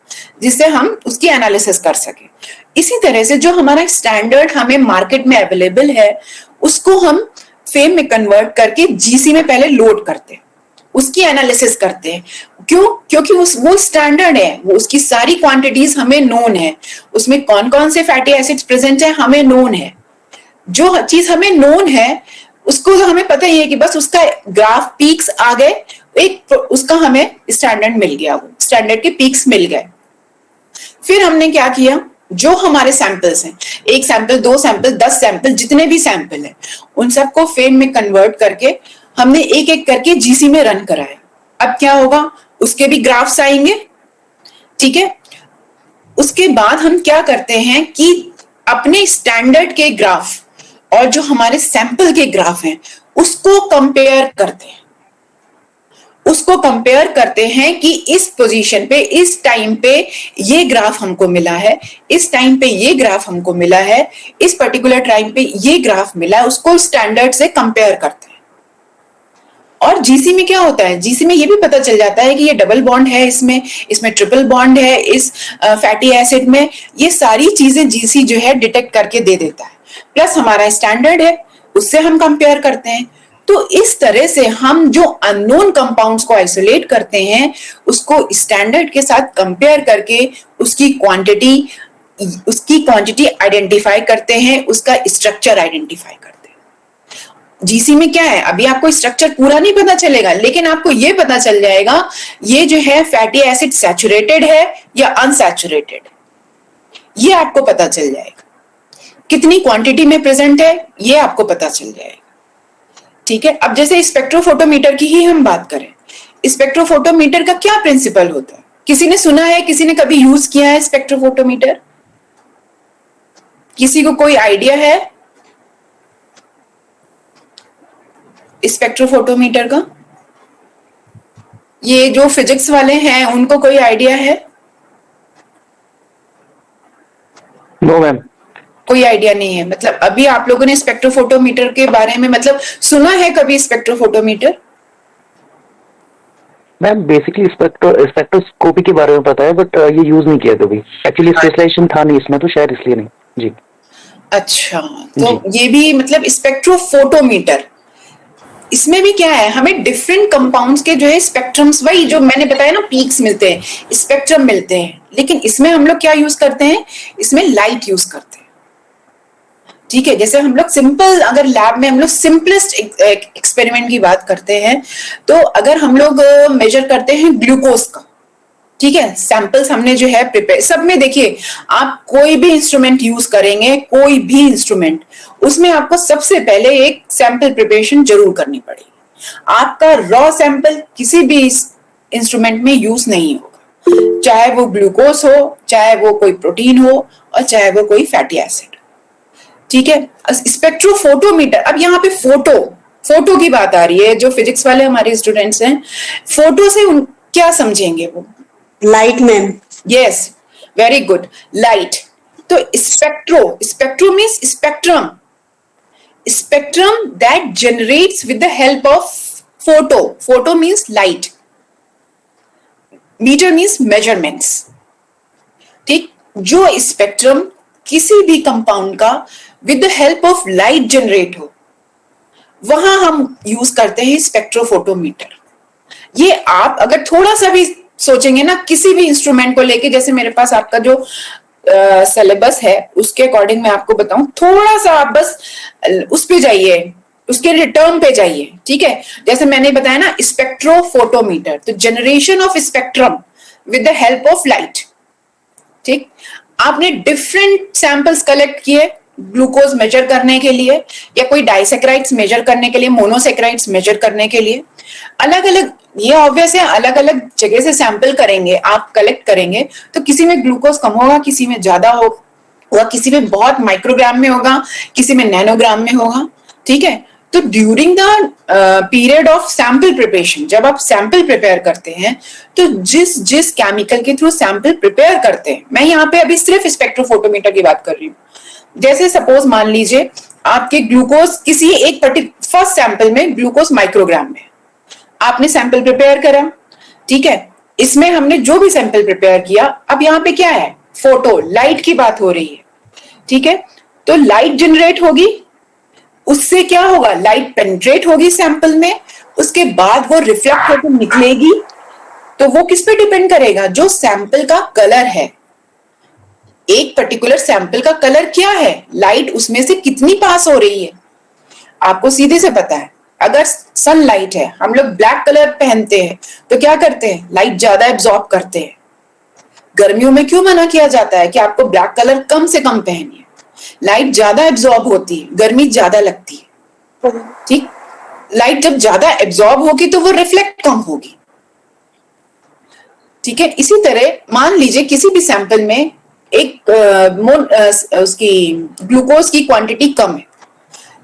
जिससे हम उसकी एनालिसिस कर सके। इसी तरह से जो हमारा स्टैंडर्ड हमें मार्केट में अवेलेबल है, उसको हम फेम में कन्वर्ट करके जीसी में पहले लोड करते हैं, उसकी एनालिसिस करते हैं। क्यों? क्योंकि वो स्टैंडर्ड है, वो उसकी सारी क्वांटिटीज हमें नोन है, उसमें कौन कौन से फैटी एसिड्स प्रेजेंट है हमें नोन है। जो चीज हमें नोन है उसको तो हमें पता ही है कि बस उसका ग्राफ पीक्स आ गए, एक उसका हमें स्टैंडर्ड मिल गया, वो स्टैंडर्ड के पीक्स मिल गए। फिर हमने क्या किया, जो हमारे सैंपल्स हैं, 1 सैंपल 2 सैंपल 10 सैंपल जितने भी सैंपल हैं, उन सबको फेम में कन्वर्ट करके हमने एक एक करके जीसी में रन कराया। अब क्या होगा, उसके भी ग्राफ्स आएंगे, ठीक है। उसके बाद हम क्या करते हैं कि अपने स्टैंडर्ड के ग्राफ और जो हमारे सैंपल के ग्राफ हैं उसको कंपेयर करते हैं, उसको कंपेयर करते हैं कि इस पोजीशन पे इस टाइम पे ये ग्राफ हमको मिला है, इस टाइम पे ये ग्राफ हमको मिला है, इस पर्टिकुलर टाइम पे ये ग्राफ मिला है, उसको स्टैंडर्ड से कंपेयर करते हैं। और जीसी में क्या होता है, जीसी में ये भी पता चल जाता है कि ये डबल बॉन्ड है, इसमें ट्रिपल बॉन्ड है, इस फैटी एसिड में, ये सारी चीजें जीसी जो है डिटेक्ट करके दे देता है। प्लस हमारा स्टैंडर्ड है, उससे हम कंपेयर करते हैं। तो इस तरह से हम जो अननोन कंपाउंड्स को आइसोलेट करते हैं, उसको स्टैंडर्ड के साथ कंपेयर करके उसकी क्वांटिटी आइडेंटिफाई करते हैं, उसका स्ट्रक्चर आइडेंटिफाई करते हैं। जीसी में क्या है, अभी आपको स्ट्रक्चर पूरा नहीं पता चलेगा, लेकिन आपको ये पता चल जाएगा ये जो है फैटी एसिड सैचुरेटेड है या अनसैचुरेटेड, ये आपको पता चल जाएगा। कितनी क्वांटिटी में प्रेजेंट है ये आपको पता चल जाएगा, ठीक है। अब जैसे स्पेक्ट्रोफोटोमीटर की ही हम बात करें, स्पेक्ट्रोफोटोमीटर का क्या प्रिंसिपल होता है? किसी ने सुना है, किसी ने कभी यूज किया है स्पेक्ट्रोफोटोमीटर? किसी को कोई आइडिया है स्पेक्ट्रोफोटोमीटर का? ये जो फिजिक्स वाले हैं उनको कोई आइडिया है? नो मैम, कोई आइडिया नहीं है। मतलब अभी आप लोगों ने स्पेक्ट्रोफोटोमीटर के बारे में मतलब सुना है कभी स्पेक्ट्रोफोटोमीटर? मैम बेसिकली स्पेक्ट्रोस्कोपी के बारे में पता है, बट ये यूज नहीं किया कभी। एक्चुअली स्पेशलाइजेशन था नहीं इसमें, तो शायद इसलिए नहीं जी। अच्छा, तो ये भी मतलब स्पेक्ट्रोफोटोमीटर, इसमें भी क्या है, हमें डिफरेंट कंपाउंड्स के जो है स्पेक्ट्रम्स, वही जो मैंने बताया ना, पीक्स मिलते हैं, स्पेक्ट्रम मिलते हैं। लेकिन इसमें हम लोग क्या यूज करते हैं, इसमें लाइट यूज करते हैं, ठीक है। जैसे हम लोग सिंपल, अगर लैब में हम लोग सिंपलेस्ट एक्सपेरिमेंट की बात करते हैं, तो अगर हम लोग मेजर करते हैं ग्लूकोज का, ठीक है, सैंपल्स हमने जो है प्रिपेयर, सब में देखिए आप कोई भी इंस्ट्रूमेंट यूज करेंगे, कोई भी इंस्ट्रूमेंट, उसमें आपको सबसे पहले एक सैंपल प्रिपरेशन जरूर करनी पड़ेगी। आपका रॉ सैंपल किसी भी इंस्ट्रूमेंट में यूज नहीं होगा, चाहे वो ग्लूकोज हो, चाहे वो कोई प्रोटीन हो, और चाहे वो कोई फैटी एसिड, ठीक है। स्पेक्ट्रोफोटोमीटर, अब यहाँ पे फोटो की बात आ रही है, जो फिजिक्स वाले हमारे स्टूडेंट्स हैं, फोटो से क्या समझेंगे वो? Light ma'am. Yes, very good, light. तो spectro means spectrum that generates with the help of photo means light, meter means measurements, ठीक। जो स्पेक्ट्रम किसी भी कंपाउंड का with the help of light generate हो, वहां हम यूज करते हैं स्पेक्ट्रोफोटोमीटर। ये आप अगर थोड़ा सा भी सोचेंगे ना किसी भी इंस्ट्रूमेंट को लेके, जैसे मेरे पास आपका जो सिलेबस है उसके अकॉर्डिंग मैं आपको बताऊं, थोड़ा सा आप बस उस पे जाइए, उसके रिटर्न पे जाइए, ठीक है। जैसे मैंने बताया ना स्पेक्ट्रोफोटोमीटर, तो generation of spectrum with the help of light, ठीक। आपने डिफरेंट सैंपल्स कलेक्ट किए ग्लूकोज मेजर करने के लिए, या कोई डाइसेक्राइड्स मेजर करने के लिए, मोनोसेक्राइड्स मेजर करने के लिए, अलग अलग, ये ऑब्वियस है, अलग अलग जगह से सैंपल करेंगे, आप कलेक्ट करेंगे, तो किसी में ग्लूकोज कम होगा, किसी में ज्यादा होगा, किसी में बहुत माइक्रोग्राम में होगा, किसी में नैनोग्राम में होगा, ठीक है। तो during the period of sample preparation, जब आप सैंपल प्रिपेयर करते हैं, तो जिस केमिकल के थ्रू सैंपल प्रिपेयर करते हैं, मैं यहाँ पे अभी सिर्फ स्पेक्ट्रोफोटोमीटर की बात कर रही हूँ। जैसे सपोज मान लीजिए आपके ग्लूकोज किसी एक फर्स्ट सैंपल में ग्लूकोज माइक्रोग्राम में, आपने सैंपल प्रिपेयर करा, ठीक है। इसमें हमने जो भी सैंपल प्रिपेयर किया, अब यहाँ पे क्या है, फोटो, लाइट की बात हो रही है, ठीक है। तो लाइट जनरेट होगी, उससे क्या होगा, लाइट पेनिट्रेट होगी सैंपल में, उसके बाद वो रिफ्लेक्ट होकर निकलेगी। तो वो किस पे डिपेंड करेगा, जो सैंपल का कलर है, एक पर्टिकुलर सैंपल का कलर क्या है, लाइट उसमें से कितनी पास हो रही है। आपको सीधे से पता है, अगर सनलाइट है, हम लोग ब्लैक कलर पहनते हैं तो क्या करते हैं, लाइट ज्यादा एब्जॉर्ब करते हैं। गर्मियों में क्यों मना किया जाता है कि आपको ब्लैक कलर कम से कम पहनिए, लाइट ज्यादा एब्जॉर्ब होती है, गर्मी ज्यादा लगती है। ठीक, लाइट जब ज्यादा एब्जॉर्ब होगी तो वो रिफ्लेक्ट कम होगी। ठीक है, इसी तरह मान लीजिए किसी भी सैंपल में एक उसकी ग्लूकोज की क्वांटिटी कम है।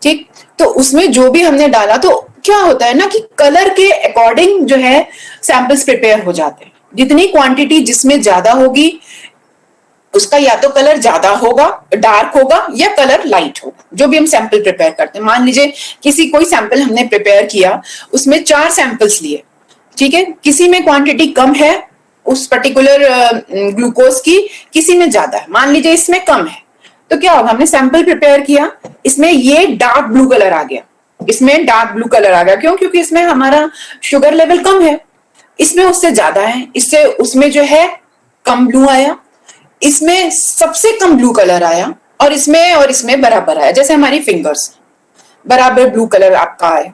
ठीक, तो उसमें जो भी हमने डाला, तो क्या होता है ना कि कलर के अकॉर्डिंग जो है सैंपल्स प्रिपेयर हो जाते हैं। जितनी क्वांटिटी जिसमें ज्यादा होगी उसका या तो कलर ज्यादा होगा, डार्क होगा, या कलर लाइट होगा। जो भी हम सैंपल प्रिपेयर करते हैं, मान लीजिए कोई सैंपल हमने प्रिपेयर किया, उसमें 4 सैंपल्स लिए। ठीक है, किसी में क्वांटिटी कम है उस पर्टिकुलर ग्लूकोज की, किसी में ज्यादा है। मान लीजिए इसमें कम है, तो क्या होगा, हमने सैंपल प्रिपेयर किया, इसमें ये डार्क ब्लू कलर आ गया, इसमें डार्क ब्लू कलर आ गया। क्यों? क्योंकि इसमें हमारा शुगर लेवल कम है, इसमें उससे ज्यादा है, इससे उसमें जो है कम ब्लू आया, इसमें सबसे कम ब्लू कलर आया, और इसमें बराबर आया। जैसे हमारी फिंगर्स बराबर ब्लू कलर आपका आए,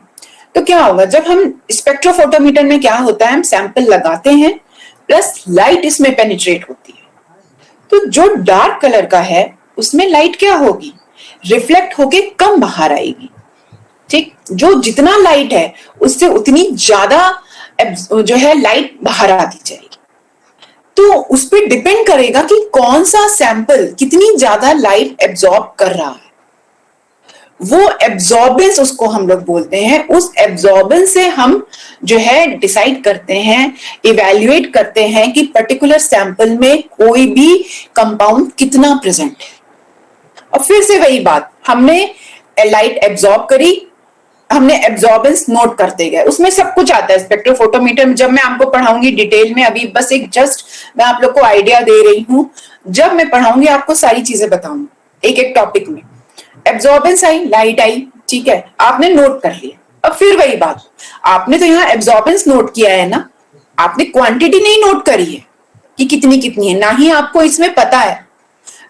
तो क्या होगा, जब हम स्पेक्ट्रोफोटोमीटर में क्या होता है, हम सैंपल लगाते हैं प्लस लाइट इसमें पेनिट्रेट होती है, तो जो डार्क कलर का है उसमें लाइट क्या होगी, रिफ्लेक्ट होके कम बाहर आएगी। ठीक, जो जितना लाइट है उससे उतनी ज्यादा जो है लाइट बाहर आती जाएगी। तो उस पर डिपेंड करेगा कि कौन सा सैंपल कितनी ज्यादा लाइट एब्जॉर्ब कर रहा है। वो एब्जॉर्बेंस उसको हम लोग बोलते हैं। उस एब्जॉर्बेंस से हम जो है डिसाइड करते हैं, इवैल्यूएट करते हैं कि पर्टिकुलर सैंपल में कोई भी कंपाउंड कितना प्रेजेंट है। और फिर से वही बात, हमने लाइट एब्जॉर्ब करी, हमने एब्जॉर्बेंस नोट करते गए, उसमें सब कुछ आता है स्पेक्ट्रोफोटोमीटर में। जब मैं आपको पढ़ाऊंगी डिटेल में, अभी बस एक जस्ट मैं आप लोग को आइडिया दे रही हूं, जब मैं पढ़ाऊंगी आपको सारी चीजें बताऊंगी एक एक टॉपिक में। एब्जॉर्बेंस आई, लाइट आई, ठीक है, आपने नोट कर लिया। अब फिर वही बात, आपने तो यहाँ एब्जॉर्बेंस नोट किया है ना, आपने क्वांटिटी नहीं नोट करी है कि कितनी कितनी है, ना ही आपको इसमें पता है।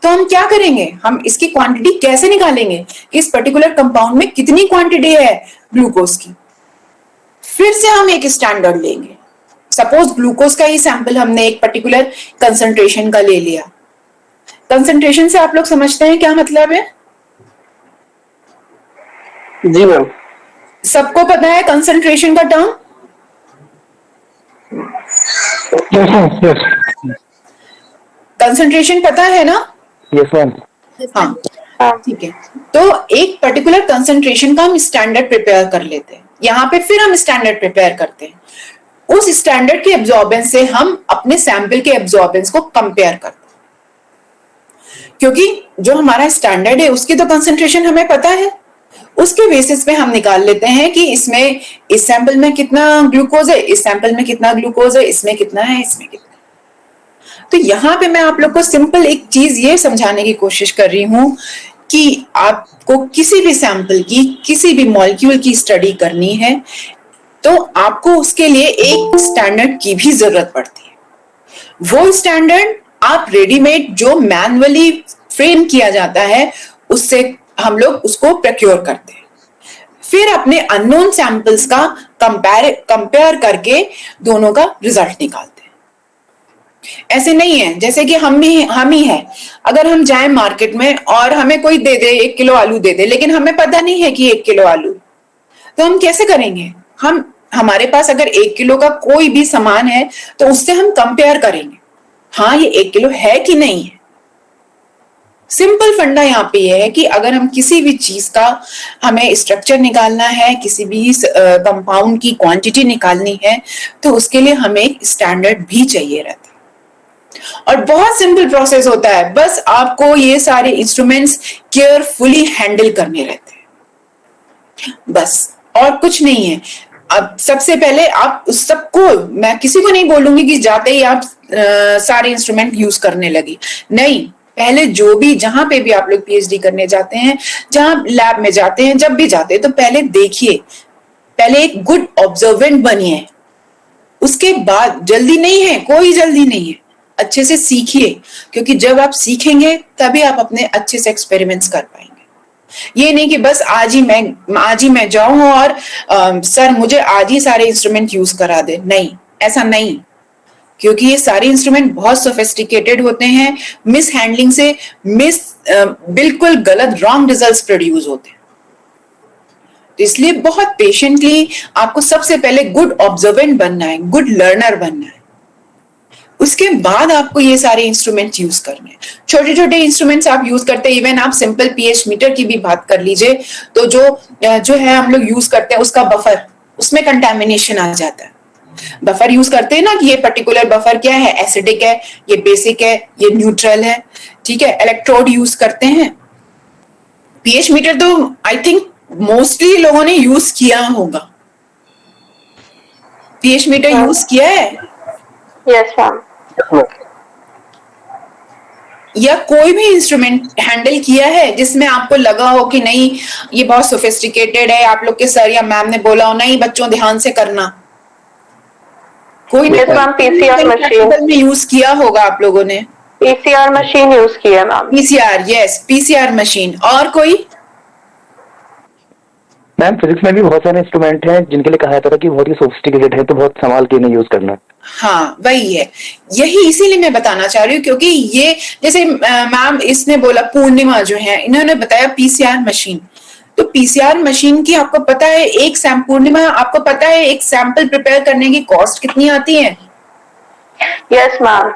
तो हम क्या करेंगे, हम इसकी क्वांटिटी कैसे निकालेंगे कि इस पर्टिकुलर कंपाउंड में कितनी क्वांटिटी है ग्लूकोज की। फिर से हम एक स्टैंडर्ड लेंगे। सपोज ग्लूकोज का ही सैंपल हमने एक पर्टिकुलर कंसंट्रेशन का ले लिया। कंसंट्रेशन से आप लोग समझते हैं क्या मतलब है? जी मैम। सबको पता है कंसंट्रेशन का टर्म? कंसंट्रेशन पता है ना? Yes ma'am. हाँ, ठीक है। तो एक पर्टिकुलर कंसंट्रेशन का हम स्टैंडर्ड प्रिपेयर कर लेते हैं। यहाँ पे फिर हम स्टैंडर्ड प्रिपेयर करते हैं। उस स्टैंडर्ड के एब्जॉर्बेंस से हम अपने सैंपल के एब्जॉर्बेंस को कंपेयर करते हैं, क्योंकि जो हमारा स्टैंडर्ड है उसकी तो कंसंट्रेशन हमें पता है। उसके बेसिस पे हम निकाल लेते हैं कि इसमें इस सैंपल में कितना ग्लूकोज है, इस सैंपल में कितना ग्लूकोज है, इसमें कितना है, इसमें कितना। तो यहाँ पे मैं आप लोग को सिंपल एक चीज ये समझाने की कोशिश कर रही हूं कि आपको किसी भी सैंपल की, किसी भी मॉलिक्यूल की स्टडी करनी है तो आपको उसके लिए एक स्टैंडर्ड की भी जरूरत पड़ती है। वो स्टैंडर्ड आप रेडीमेड जो मैन्युअली फ्रेम किया जाता है उससे हम लोग उसको प्रोक्योर करते हैं। फिर अपने अननोन सैंपल्स का कंपेयर करके दोनों का रिजल्ट निकालते हैं। ऐसे नहीं है जैसे कि हम ही है, अगर हम जाएं मार्केट में और हमें कोई दे दे 1 किलो आलू दे दे, लेकिन हमें पता नहीं है कि 1 किलो आलू, तो हम कैसे करेंगे? हमारे पास अगर 1 किलो का कोई भी सामान है तो उससे हम कंपेयर करेंगे, हाँ ये 1 किलो है कि नहीं है। सिंपल फंडा यहाँ पे ये है कि अगर हम किसी भी चीज का हमें स्ट्रक्चर निकालना है, किसी भी कंपाउंड की क्वांटिटी निकालनी है, तो उसके लिए हमें स्टैंडर्ड भी चाहिए रहता है। और बहुत सिंपल प्रोसेस होता है, बस आपको ये सारे इंस्ट्रूमेंट्स केयरफुली हैंडल करने रहते हैं, बस और कुछ नहीं है। अब सबसे पहले आप सबको, मैं किसी को नहीं बोलूंगी कि जाते ही आप सारे इंस्ट्रूमेंट यूज करने लगी, नहीं। पहले जो भी जहां पे भी आप लोग पीएचडी करने जाते हैं, जहां लैब में जाते हैं, जब भी जाते हैं तो पहले देखिए, पहले एक गुड ऑब्जर्वेंट बनिए। उसके बाद जल्दी नहीं है, कोई जल्दी नहीं है, अच्छे से सीखिए, क्योंकि जब आप सीखेंगे तभी आप अपने अच्छे से एक्सपेरिमेंट्स कर पाएंगे। ये नहीं कि बस आज ही मैं जाऊं और सर मुझे आज ही सारे इंस्ट्रूमेंट यूज करा दे, नहीं, ऐसा नहीं, क्योंकि ये सारे इंस्ट्रूमेंट बहुत सोफिस्टिकेटेड होते हैं। मिस हैंडलिंग से बिल्कुल गलत रॉन्ग रिजल्ट्स प्रोड्यूस होते हैं। तो इसलिए बहुत पेशेंटली आपको सबसे पहले गुड ऑब्जर्वेंट बनना है, गुड लर्नर बनना है। उसके बाद आपको ये सारे इंस्ट्रूमेंट यूज करने हैं। छोटे छोटे इंस्ट्रूमेंट्स आप यूज करते हैं, इवन आप सिंपल पीएच मीटर की भी बात कर लीजिए, तो जो है हम लोग यूज करते हैं उसका बफर, उसमें कंटेमिनेशन आ जाता है। बफर यूज करते हैं ना कि ये पर्टिकुलर बफर क्या है, एसिडिक है, ये बेसिक है, ये न्यूट्रल है, ठीक है। इलेक्ट्रोड यूज करते हैं। पीएच मीटर तो आई थिंक मोस्टली लोगों ने यूज किया होगा। पीएच मीटर यूज किया है? Yes ma'am. या कोई भी इंस्ट्रूमेंट हैंडल किया है जिसमें आपको लगा हो कि नहीं ये बहुत सोफिस्टिकेटेड है, आप लोग के सर या मैम ने बोला हो नहीं बच्चों ध्यान से करना? कोई पीसीआर मशीन में यूज किया होगा आप लोगों ने। पीसीआर मशीन यूज की है ma'am. PCR, yes, PCR machine. और कोई? मैम फिजिक्स में भी बहुत सारे इंस्ट्रूमेंट हैं जिनके लिए कहा जाता था कि बहुत ही सोफिस्टिकेटेड है, तो बहुत संभाल के इन्हें यूज करना। हाँ वही है, यही इसीलिए मैं बताना चाह रही हूँ, क्योंकि ये जैसे मैम इसने बोला पूर्णिमा जो है, इन्होंने बताया पीसीआर मशीन। तो पीसीआर मशीन की आपको पता है एक पूर्णिमा आपको पता है एक सैंपल प्रिपेयर करने की कॉस्ट कितनी आती है? यस मैम,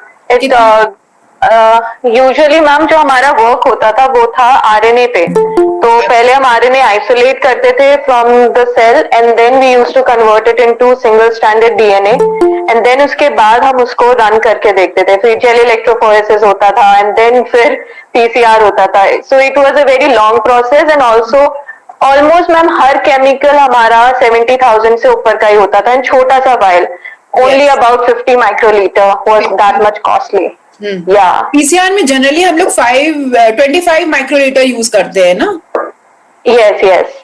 यूजुअली मैम जो हमारा वर्क होता था वो था आरएनए पे। तो पहले हम आरएनए आइसोलेट करते थे from the cell and then we used to convert it into single stranded DNA and then उसके बाद हम उसको रन करके देखते थे। फिर जेल इलेक्ट्रोफोरेसिस होता था एंड देन फिर पीसीआर होता था। So it was a very long process and also almost ma'am her chemical हमारा 70,000 से ऊपर का ही होता था एंड छोटा सा while only about 50 microlitre was that much costly. या पीसीआर में जनरली हम लोग 25 माइक्रोलीटर यूज करते हैं ना? Yes yes,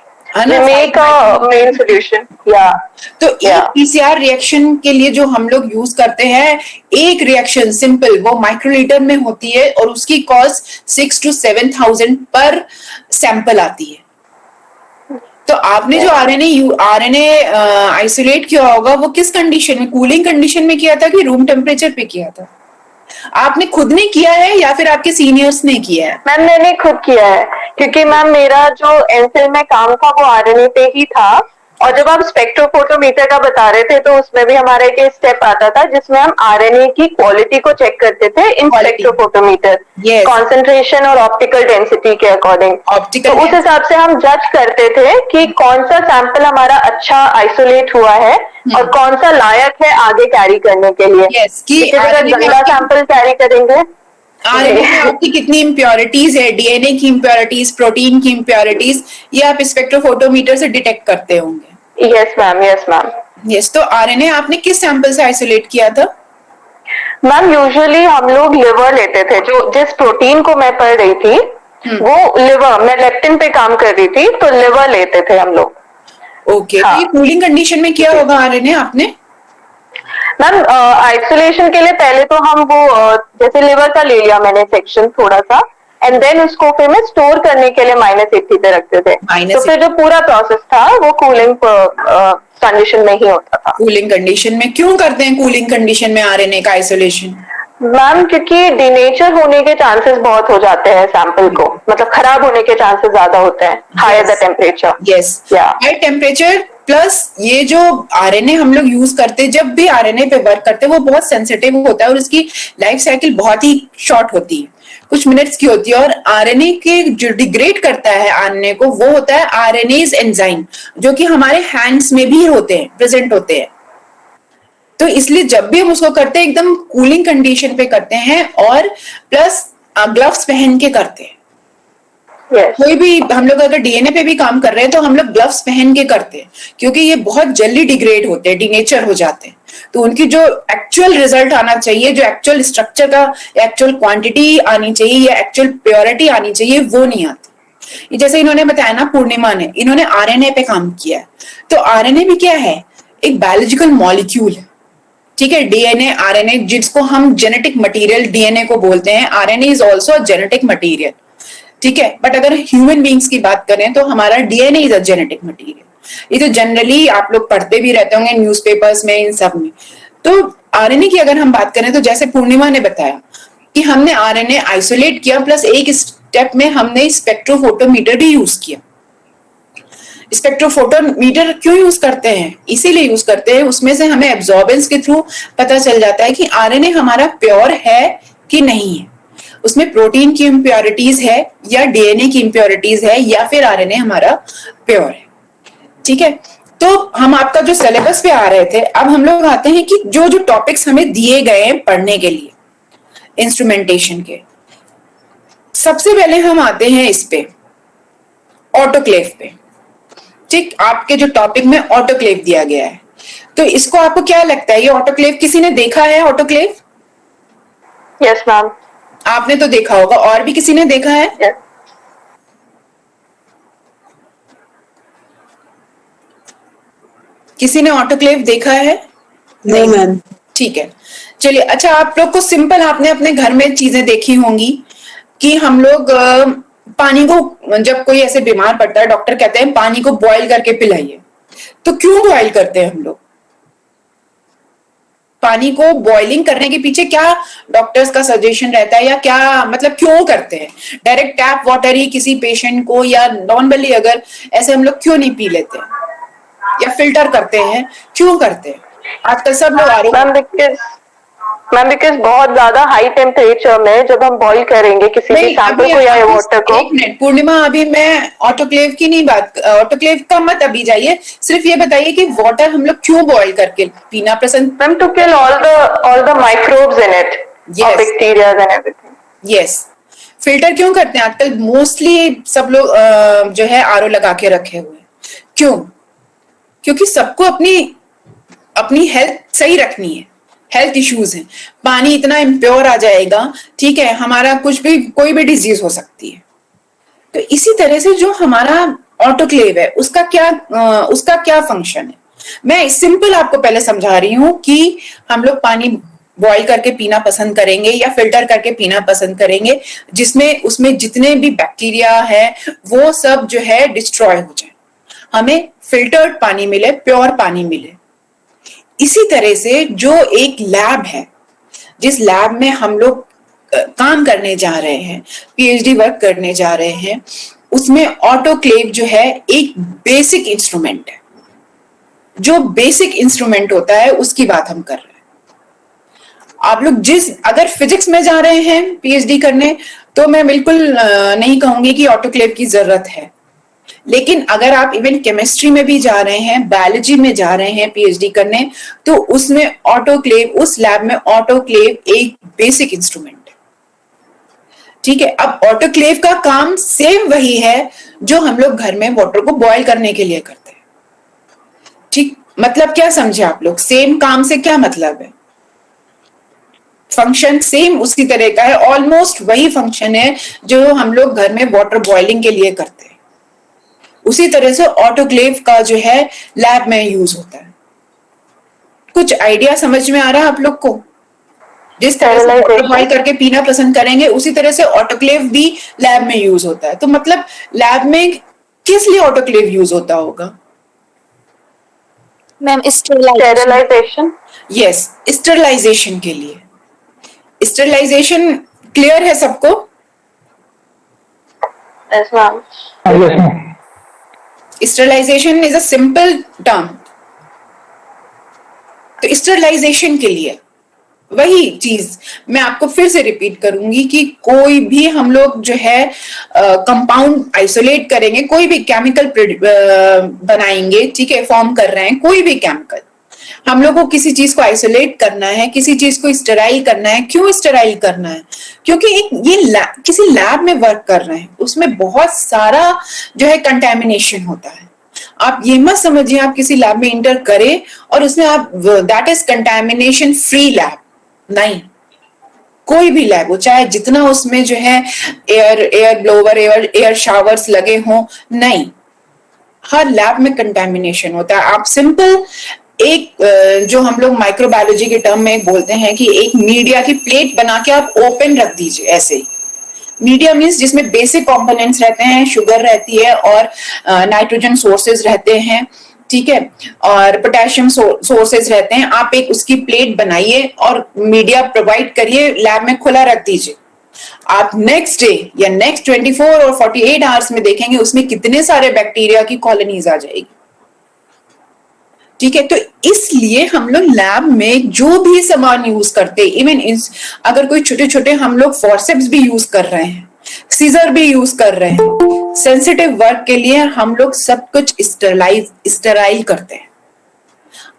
we make a main solution. Yeah. तो एक पीसीआर रिएक्शन के लिए जो हम लोग यूज करते हैं, एक रिएक्शन सिंपल वो माइक्रोलीटर में होती है और उसकी कॉस्ट 6 to 7,000 पर सैंपल आती है। तो आपने जो आरएनए आइसोलेट किया होगा वो किस कंडीशन में, कूलिंग कंडीशन में किया था कि रूम टेम्परेचर पे किया था? आपने खुद ने किया है या फिर आपके सीनियर्स ने किया है? मैम मैंने खुद किया है, क्योंकि मैम मेरा जो एमफिल में काम था वो आरएनए पे ही था। और जब आप स्पेक्ट्रोफोटोमीटर का बता रहे थे तो उसमें भी हमारा एक स्टेप आता था जिसमें हम आरएनए की क्वालिटी को चेक करते थे इन स्पेक्ट्रोफोटोमीटर, कॉन्सेंट्रेशन और ऑप्टिकल डेंसिटी के अकॉर्डिंग। तो उस हिसाब से हम जज करते थे कि कौन सा सैंपल हमारा अच्छा आइसोलेट हुआ है और कौन सा लायक है आगे कैरी करने के लिए। अगर गंदा सैंपल कैरी करेंगे, आरएनए में आपकी कितनी इम्प्योरिटीज है, डीएनए की इम्प्योरिटीज, प्रोटीन की इम्प्योरिटीज, ये आप स्पेक्ट्रोफोटोमीटर से डिटेक्ट करते होंगे। Yes ma'am, yes ma'am. Yes, तो आरएनए आपने किस सैंपल से आइसोलेट किया था? मैम यूजुअली हम लोग लिवर लेते थे, जो जिस प्रोटीन को मैं पढ़ रही थी वो लिवर, मैं लेप्टिन पे काम कर रही थी तो लिवर लेते थे हम लोग। ओके, तो ये कूलिंग कंडीशन में किया होगा आरएनए आपने? मैम आइसोलेशन के लिए पहले तो हम वो जैसे लिवर का ले लिया मैंने सेक्शन थोड़ा सा एंड देन उसको फिर मैं स्टोर करने के लिए -80 पे रखते थे। तो फिर जो पूरा प्रोसेस था वो कूलिंग कंडीशन में ही होता था। कूलिंग कंडीशन में क्यों करते हैं कूलिंग कंडीशन में आरएनए का आइसोलेशन? मैम क्योंकि डिनेचर होने के चांसेस बहुत हो जाते हैं सैंपल को, मतलब खराब होने के चांसेस ज्यादा होते हैं higher the temperature. Yes, high temperature plus ये जो आरएनए हम लोग यूज करते हैं, जब भी आरएनए पे वर्क करते हैं वो बहुत सेंसिटिव होता है और उसकी लाइफ साइकिल बहुत ही शॉर्ट होती है, कुछ मिनट्स की होती है। और आरएनए के जो डिग्रेड करता है आरएनए को वो होता है आरएनएज एंजाइम, जो कि हमारे हैंड्स में भी होते हैं, प्रेजेंट होते हैं। तो इसलिए जब भी हम उसको करते हैं एकदम कूलिंग कंडीशन पे करते हैं और प्लस ग्लव्स पहन के करते हैं। कोई भी हम लोग अगर डीएनए पे भी काम कर रहे हैं तो हम लोग ग्लव्स पहन के करते हैं, क्योंकि ये बहुत जल्दी डिग्रेड होते हैं, डिनेचर हो जाते हैं। तो उनकी जो एक्चुअल रिजल्ट आना चाहिए, जो एक्चुअल स्ट्रक्चर का एक्चुअल क्वांटिटी आनी चाहिए या एक्चुअल प्योरिटी आनी चाहिए, वो नहीं आती। जैसे इन्होंने बताया ना, पूर्णिमा ने, इन्होंने आरएनए पे काम किया है। तो आरएनए भी क्या है? एक बायोलॉजिकल मॉलिक्यूल है, ठीक है। डीएनए, आरएनए, जिसको हम जेनेटिक मटेरियल डीएनए को बोलते हैं, RNA is also genetic material, ठीक है। बट अगर ह्यूमन बींग्स की बात करें तो हमारा DNA is a genetic material. ये तो जनरली आप लोग पढ़ते भी रहते होंगे न्यूज़पेपर्स में, इन सब में। तो आरएनए की अगर हम बात करें तो जैसे पूर्णिमा ने बताया कि हमने आरएनए आइसोलेट किया, प्लस एक स्टेप में हमने स्पेक्ट्रोफोटोमीटर भी यूज किया। स्पेक्ट्रोफोटोमीटर क्यों यूज करते हैं? इसीलिए यूज करते हैं, उसमें से हमें एब्जॉर्बेंस के थ्रू पता चल जाता है कि आरएनए हमारा प्योर है कि नहीं है, उसमें प्रोटीन की इम्प्योरिटीज है या डीएनए की इम्प्योरिटीज है, या फिर आरएनए हमारा प्योर है, ठीक है। तो हम आपका जो सिलेबस पे आ रहे थे, अब हम लोग आते हैं कि जो जो टॉपिक्स हमें दिए गए हैं पढ़ने के लिए इंस्ट्रूमेंटेशन के। सबसे पहले हम आते हैं इस पे, ऑटोक्लेव पे, ठीक। आपके जो टॉपिक में ऑटोक्लेव दिया गया है, तो इसको आपको क्या लगता है, ये ऑटोक्लेव किसी ने देखा है? ऑटोक्लेव? Yes ma'am. आपने तो देखा होगा, और भी किसी ने देखा है? Yes. किसी ने ऑटोक्लेव देखा है? नहीं मैम। ठीक है, चलिए। अच्छा, आप लोग को सिंपल, आपने अपने घर में चीजें देखी होंगी कि हम लोग पानी को, जब कोई ऐसे बीमार पड़ता है, डॉक्टर कहते हैं पानी को बॉईल करके पिलाइए। तो क्यों बॉईल करते हैं हम लोग? पानी को बॉइलिंग करने के पीछे क्या डॉक्टर्स का सजेशन रहता है, या क्या मतलब क्यों करते हैं? डायरेक्ट टैप वाटर ही किसी पेशेंट को, या नॉर्मली अगर ऐसे हम लोग क्यों नहीं पी लेते हैं, या फिल्टर करते हैं? क्यों करते हैं? आजकल सब लोग आरोग्य मैम बिकॉज बहुत ज्यादा हाई टेम्परेचर में जब हम बॉईल करेंगे किसी भी सैंपल को या वाटर को। एक मिनट पूर्णिमा, अभी मैं ऑटोक्लेव की नहीं बात, ऑटोक्लेव का मत अभी जाइए, सिर्फ ये बताइए कि वाटर हम लोग क्यों बॉईल करके पीना पसंद? Ma'am to kill all the microbes in it, bacteria and everything. Yes. Filter क्यों करते हैं? आजकल मोस्टली सब लोग जो है आरओ लगा के रखे हुए हैं। क्यों? क्योंकि सबको अपनी हेल्थ सही रखनी है, हेल्थ इश्यूज हैं। पानी इतना इम्प्योर आ जाएगा, ठीक है, हमारा कुछ भी, कोई भी डिजीज हो सकती है। तो इसी तरह से जो हमारा ऑटोक्लेव है, उसका क्या फंक्शन है? मैं सिंपल आपको पहले समझा रही हूं कि हम लोग पानी बॉईल करके पीना पसंद करेंगे या फिल्टर करके पीना पसंद करेंगे, जिसमें उसमें जितने भी बैक्टीरिया है वो सब जो है डिस्ट्रॉय हो जाए, हमें फिल्टर्ड पानी मिले, प्योर पानी मिले। इसी तरह से जो एक लैब है, जिस लैब में हम लोग काम करने जा रहे हैं, पीएचडी वर्क करने जा रहे हैं, उसमें ऑटोक्लेव जो है एक बेसिक इंस्ट्रूमेंट है। जो बेसिक इंस्ट्रूमेंट होता है उसकी बात हम कर रहे हैं। आप लोग अगर फिजिक्स में जा रहे हैं पीएचडी करने, तो मैं बिल्कुल नहीं कहूंगी कि ऑटोक्लेव की जरूरत है। लेकिन अगर आप इवन केमिस्ट्री में भी जा रहे हैं, बायोलॉजी में जा रहे हैं पीएचडी करने, तो उसमें ऑटोक्लेव, उस लैब में ऑटोक्लेव एक बेसिक इंस्ट्रूमेंट है, ठीक है। अब ऑटोक्लेव का काम सेम वही है जो हम लोग घर में वाटर को बॉईल करने के लिए करते हैं, ठीक। मतलब क्या समझे आप लोग? सेम काम से क्या मतलब है? फंक्शन सेम उसी तरह का है, ऑलमोस्ट वही फंक्शन है जो हम लोग घर में वाटर बॉइलिंग के लिए करते हैं। उसी तरह से ऑटोक्लेव का जो है लैब में यूज होता है। कुछ आइडिया समझ में आ रहा है आप लोग को? जिस तरह से वाटर बॉईल करके पीना पसंद करेंगे, उसी तरह से ऑटोक्लेव भी लैब में यूज होता है। तो मतलब लैब में किस लिए ऑटोक्लेव यूज होता होगा? Ma'am sterilisation. यस, स्टेरिलाइजेशन के लिए। स्टेरिलाइजेशन क्लियर है सबको? Yes ma'am. Sterilisation is a simple term. तो स्टेरिलाइजेशन के लिए वही चीज मैं आपको फिर से रिपीट करूंगी कि कोई भी हम लोग जो है कंपाउंड आइसोलेट करेंगे, कोई भी केमिकल बनाएंगे, ठीक है, फॉर्म कर रहे हैं कोई भी केमिकल, हम लोग को किसी चीज को आइसोलेट करना है, किसी चीज को स्टेराइल करना है। क्यों स्टेराइल करना है? क्योंकि किसी लैब में वर्क कर रहे हैं, उसमें बहुत सारा जो है कंटेमिनेशन होता है। आप ये मत समझिए आप किसी लैब में इंटर करें और उसमें आप that is contamination free lab, नहीं। कोई भी लैब हो, चाहे जितना उसमें जो है एयर ब्लोवर, एयर शावर्स लगे हों, नहीं, हर लैब में कंटेमिनेशन होता है। आप सिंपल एक जो हम लोग माइक्रोबायोलॉजी के टर्म में बोलते हैं कि एक मीडिया की प्लेट बना के आप ओपन रख दीजिए, ऐसे ही। मीडिया मीन्स जिसमें बेसिक कंपोनेंट्स रहते हैं, शुगर रहती है और नाइट्रोजन सोर्सेज रहते हैं, ठीक है, और पोटेशियम सोर्सेज रहते हैं। आप एक उसकी प्लेट बनाइए और मीडिया प्रोवाइड करिए, लैब में खुला रख दीजिए। आप नेक्स्ट डे या नेक्स्ट 24 और 48 आवर्स में देखेंगे उसमें कितने सारे बैक्टीरिया की कॉलोनीज आ जाएगी, ठीक है। तो इसलिए हम लोग लैब में जो भी सामान यूज करते, इवन अगर कोई छोटे छोटे हम लोग फॉर्सेप्स भी यूज कर रहे हैं, सीजर भी यूज कर रहे हैं, सेंसिटिव वर्क के लिए हम लोग सब कुछ स्टेराइल करते हैं।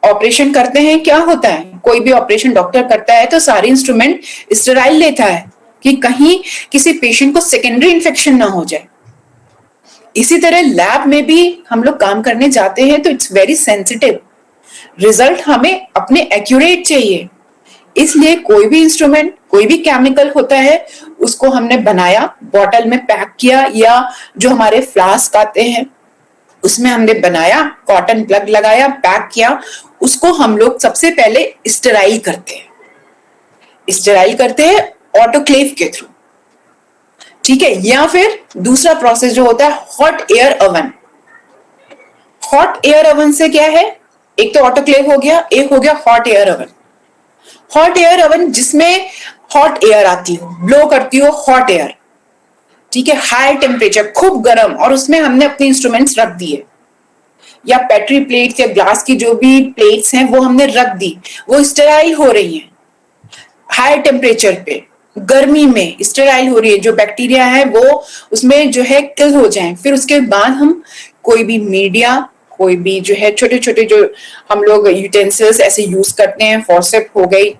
ऑपरेशन करते हैं, क्या होता है, कोई भी ऑपरेशन डॉक्टर करता है तो सारे इंस्ट्रूमेंट स्टेराइल लेता है कि कहीं किसी पेशेंट को सेकेंडरी इंफेक्शन ना हो जाए। इसी तरह लैब में भी हम लोग काम करने जाते हैं तो इट्स वेरी सेंसिटिव, रिजल्ट हमें अपने एक्यूरेट चाहिए। इसलिए कोई भी इंस्ट्रूमेंट, कोई भी केमिकल होता है, उसको हमने बनाया, बॉटल में पैक किया, या जो हमारे फ्लास्क आते हैं उसमें हमने बनाया, कॉटन प्लग लगाया, पैक किया, उसको हम लोग सबसे पहले स्टेराइल करते हैं। स्टेराइल करते हैं ऑटोक्लेव के थ्रू, ठीक है। या फिर दूसरा प्रोसेस जो होता है hot air oven. Hot air oven से क्या है, एक तो ऑटोक्लेव हो गया, एक हो गया hot air oven. Hot air oven जिसमें हॉट एयर आती हो, ब्लो करती हो हॉट एयर, ठीक है, हाई टेम्परेचर, खूब गर्म, और उसमें हमने अपने इंस्ट्रूमेंट्स रख दिए, या पेट्री प्लेट्स या ग्लास की जो भी प्लेट्स हैं वो हमने रख दी, वो स्टेराइल हो रही हैं हाई टेम्परेचर पे, गर्मी में स्टेराइल हो रही है, जो बैक्टीरिया है वो उसमें जो है किल हो जाएं। फिर उसके बाद हम कोई भी मीडिया, कोई भी जो है छोटे छोटे जो हम लोग यूटेंसिल्स ऐसे यूज करते हैं, फॉर्सेप हो गई,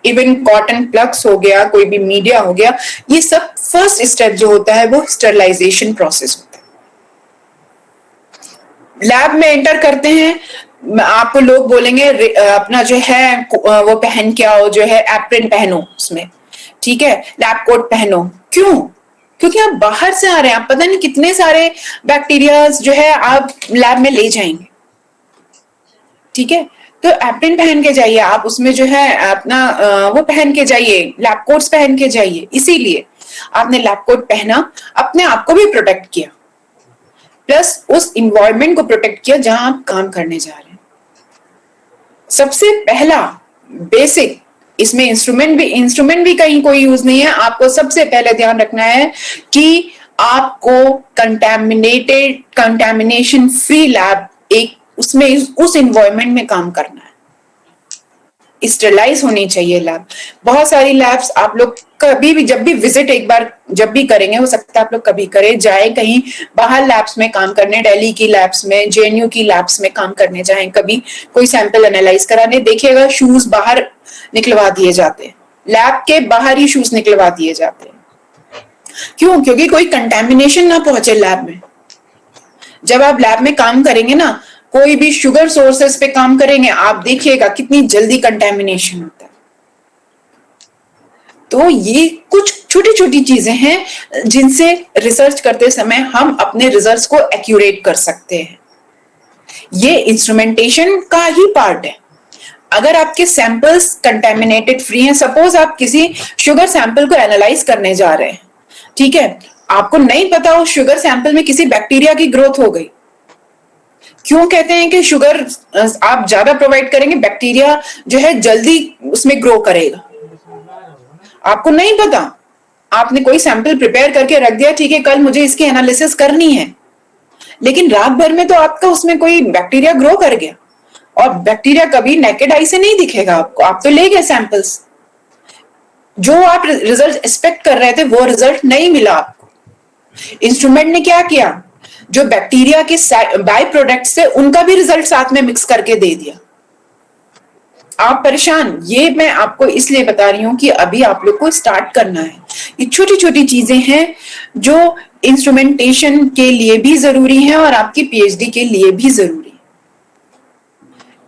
इवन कॉटन प्लग्स हो गया, कोई भी मीडिया हो गया, ये सब फर्स्ट स्टेप जो होता है वो स्टरलाइजेशन प्रोसेस होता है। लैब में एंटर करते हैं, आपको लोग बोलेंगे अपना जो है वो पहन के आओ, जो है एप्रन पहनो उसमें, ठीक है, लैब कोट पहनो। क्यों? क्योंकि आप बाहर से आ रहे हैं, आप पता नहीं कितने सारे बैक्टीरिया जो है आप लैब में ले जाएंगे, ठीक है। तो एप्रन पहन के जाइए आप, उसमें जो है अपना वो पहन के जाइए, लैब कोट्स पहन के जाइए। इसीलिए आपने लैब कोट पहना, अपने आप को भी प्रोटेक्ट किया, प्लस उस इन्वायरमेंट को प्रोटेक्ट किया जहां आप काम करने जा रहे हैं। सबसे पहला बेसिक, इसमें इंस्ट्रूमेंट भी कहीं कोई यूज नहीं है। आपको सबसे पहले ध्यान रखना है कि आपको कंटैमिनेशन फ्री लैब, एक उसमें उस इन्वायरमेंट में काम करना है, स्टेरलाइज होनी चाहिए लैब। बहुत सारी लैब्स आप लोग कभी भी जब भी विजिट एक बार जब भी करेंगे, हो सकता है आप लोग कभी करें, जाए कहीं बाहर लैब्स में काम करने, दिल्ली की लैब्स में, जेएनयू की लैब्स में काम करने जाएं, कभी कोई सैंपल एनालाइज कराने, देखिएगा शूज बाहर निकलवा दिए जाते हैं, लैब के बाहर ही शूज निकलवा दिए जाते हैं। क्यों? क्योंकि कोई कंटैमिनेशन ना पहुंचे लैब में। जब आप लैब में काम करेंगे ना, कोई भी शुगर सोर्सेस पे काम करेंगे, आप देखिएगा कितनी जल्दी कंटैमिनेशन होता है। तो ये कुछ छोटी छोटी चीजें हैं जिनसे रिसर्च करते समय हम अपने रिजल्ट्स को एक्यूरेट कर सकते हैं। ये इंस्ट्रूमेंटेशन का ही पार्ट है। अगर आपके सैंपल्स कंटैमिनेटेड फ्री हैं, सपोज आप किसी शुगर सैंपल को एनालाइज करने जा रहे हैं, ठीक है, आपको नहीं पता उस शुगर सैंपल में किसी बैक्टीरिया की ग्रोथ हो गई। क्यों कहते हैं कि शुगर आप ज्यादा प्रोवाइड करेंगे, बैक्टीरिया जो है जल्दी उसमें ग्रो करेगा? आपको नहीं पता, आपने कोई सैंपल प्रिपेयर करके रख दिया, ठीक है, कल मुझे इसकी एनालिसिस करनी है, लेकिन रात भर में तो आपका उसमें कोई बैक्टीरिया ग्रो कर गया, और बैक्टीरिया कभी नेकेड आई से नहीं दिखेगा आपको, आप तो ले गए सैंपल्स, जो आप रिजल्ट एक्सपेक्ट कर रहे थे वो रिजल्ट नहीं मिला आपको। इंस्ट्रूमेंट ने क्या किया, जो बैक्टीरिया के बाय प्रोडक्ट से उनका भी रिजल्ट साथ में मिक्स करके दे दिया, आप परेशान। ये मैं आपको इसलिए बता रही हूं कि अभी आप लोग को स्टार्ट करना है। ये छोटी छोटी चीजें हैं जो इंस्ट्रूमेंटेशन के लिए भी जरूरी है और आपकी पीएचडी के लिए भी जरूरी है,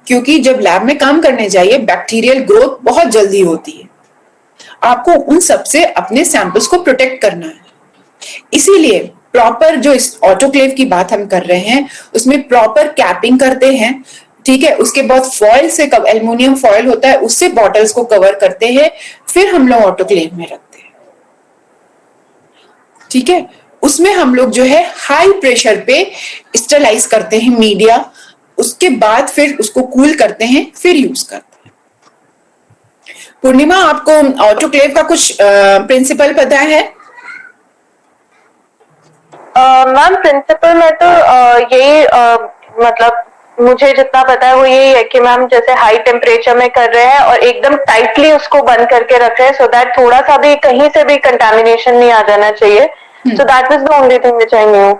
क्योंकि जब लैब में काम करने जाइए बैक्टीरियल ग्रोथ बहुत जल्दी होती है, आपको उन सब से अपने सैंपल्स को प्रोटेक्ट करना है। इसीलिए प्रॉपर जो इस ऑटोक्लेव की बात हम कर रहे हैं उसमें प्रॉपर कैपिंग करते हैं, ठीक है। उसके बाद फॉइल से एल्युमिनियम फॉइल होता है उससे बॉटल्स को कवर करते हैं, फिर हम लोग ऑटोक्लेव में रखते हैं, ठीक है। उसमें हम लोग जो है हाई प्रेशर पे स्टरलाइज करते हैं मीडिया, उसके बाद फिर उसको कूल करते हैं, फिर यूज करते हैं। पूर्णिमा, आपको ऑटोक्लेव का कुछ प्रिंसिपल पता है? मैम प्रिंसिपल में तो यही मतलब मुझे जितना पता है वो यही है कि मैम जैसे हाई टेम्परेचर में कर रहे हैं और एकदम टाइटली उसको बंद करके रख रहे हैं सो दैट थोड़ा सा भी कहीं से भी कंटामिनेशन नहीं आ जाना चाहिए। So that is the only thing which I knew.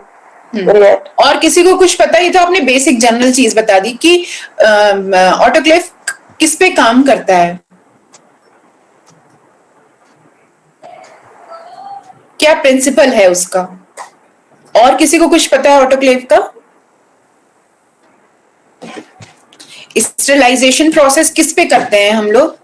और किसी को कुछ पता ही तो आपने बेसिक जनरल चीज बता दी कि ऑटोक्लेव किस पे काम करता है, क्या प्रिंसिपल है उसका। और किसी को कुछ पता है ऑटोक्लेव का? स्टेरिलाइजेशन प्रोसेस किस पे करते हैं हम लोग?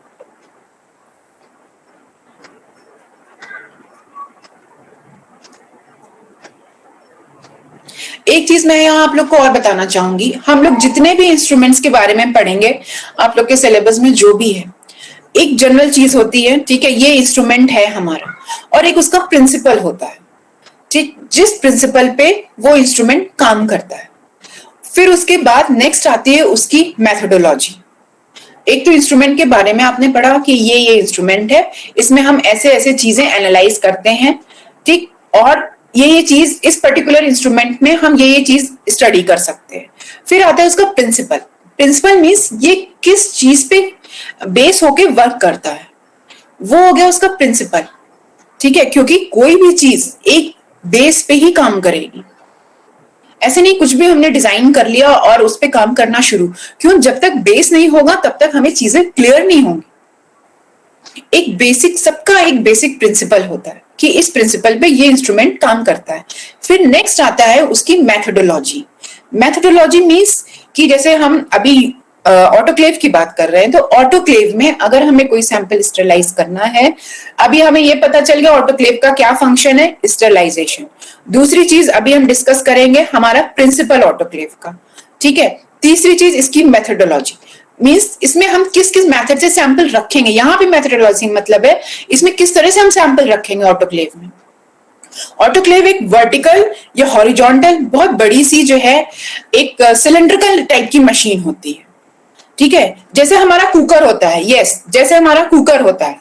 एक चीज मैं यहाँ आप लोग को और बताना चाहूंगी, हम लोग जितने भी इंस्ट्रूमेंट्स के बारे में पढ़ेंगे आप लोग के सिलेबस में जो भी है, एक जनरल चीज होती है, ठीक है, ये इंस्ट्रूमेंट है हमारा, और एक उसका प्रिंसिपल होता है, ठीक, जिस प्रिंसिपल पे वो इंस्ट्रूमेंट काम करता है। फिर उसके बाद नेक्स्ट आती है उसकी मेथोडोलॉजी। एक तो इंस्ट्रूमेंट के बारे में आपने पढ़ा कि ये इंस्ट्रूमेंट है, इसमें हम ऐसे ऐसे चीजें एनालाइज करते हैं, ठीक, और ये चीज इस पर्टिकुलर इंस्ट्रूमेंट में हम ये चीज स्टडी कर सकते हैं। फिर आता है उसका प्रिंसिपल। प्रिंसिपल मीन्स ये किस चीज पे बेस होके वर्क करता है, वो हो गया उसका प्रिंसिपल, ठीक है। क्योंकि कोई भी चीज एक बेस पे ही काम करेगी, ऐसे नहीं कुछ भी हमने डिजाइन कर लिया और उस पे काम करना शुरू, क्यों, जब तक बेस नहीं होगा तब तक हमें चीजें क्लियर नहीं होंगी। एक बेसिक, सबका एक बेसिक प्रिंसिपल होता है कि इस प्रिंसिपल पे ये इंस्ट्रूमेंट काम करता है। फिर नेक्स्ट आता है उसकी मेथोडोलॉजी। मेथोडोलॉजी मीन्स कि जैसे हम अभी ऑटोक्लेव की बात कर रहे हैं, तो ऑटोक्लेव में अगर हमें कोई सैंपल स्टरलाइज करना है, अभी हमें ये पता चल गया ऑटोक्लेव का क्या फंक्शन है, स्टरलाइजेशन। दूसरी चीज अभी हम डिस्कस करेंगे हमारा प्रिंसिपल ऑटोक्लेव का, ठीक है। तीसरी चीज इसकी मेथोडोलॉजी, मीन्स इसमें हम किस किस मेथड से सैंपल रखेंगे, यहाँ पे मेथोडोलॉजी मतलब है इसमें किस तरह से हम सैंपल रखेंगे ऑटोक्लेव में। ऑटोक्लेव एक वर्टिकल या हॉरिजॉन्टल बहुत बड़ी सी जो है एक सिलेंड्रिकल टाइप की मशीन होती है, ठीक है, जैसे हमारा कुकर होता है, यस, जैसे हमारा कुकर होता है,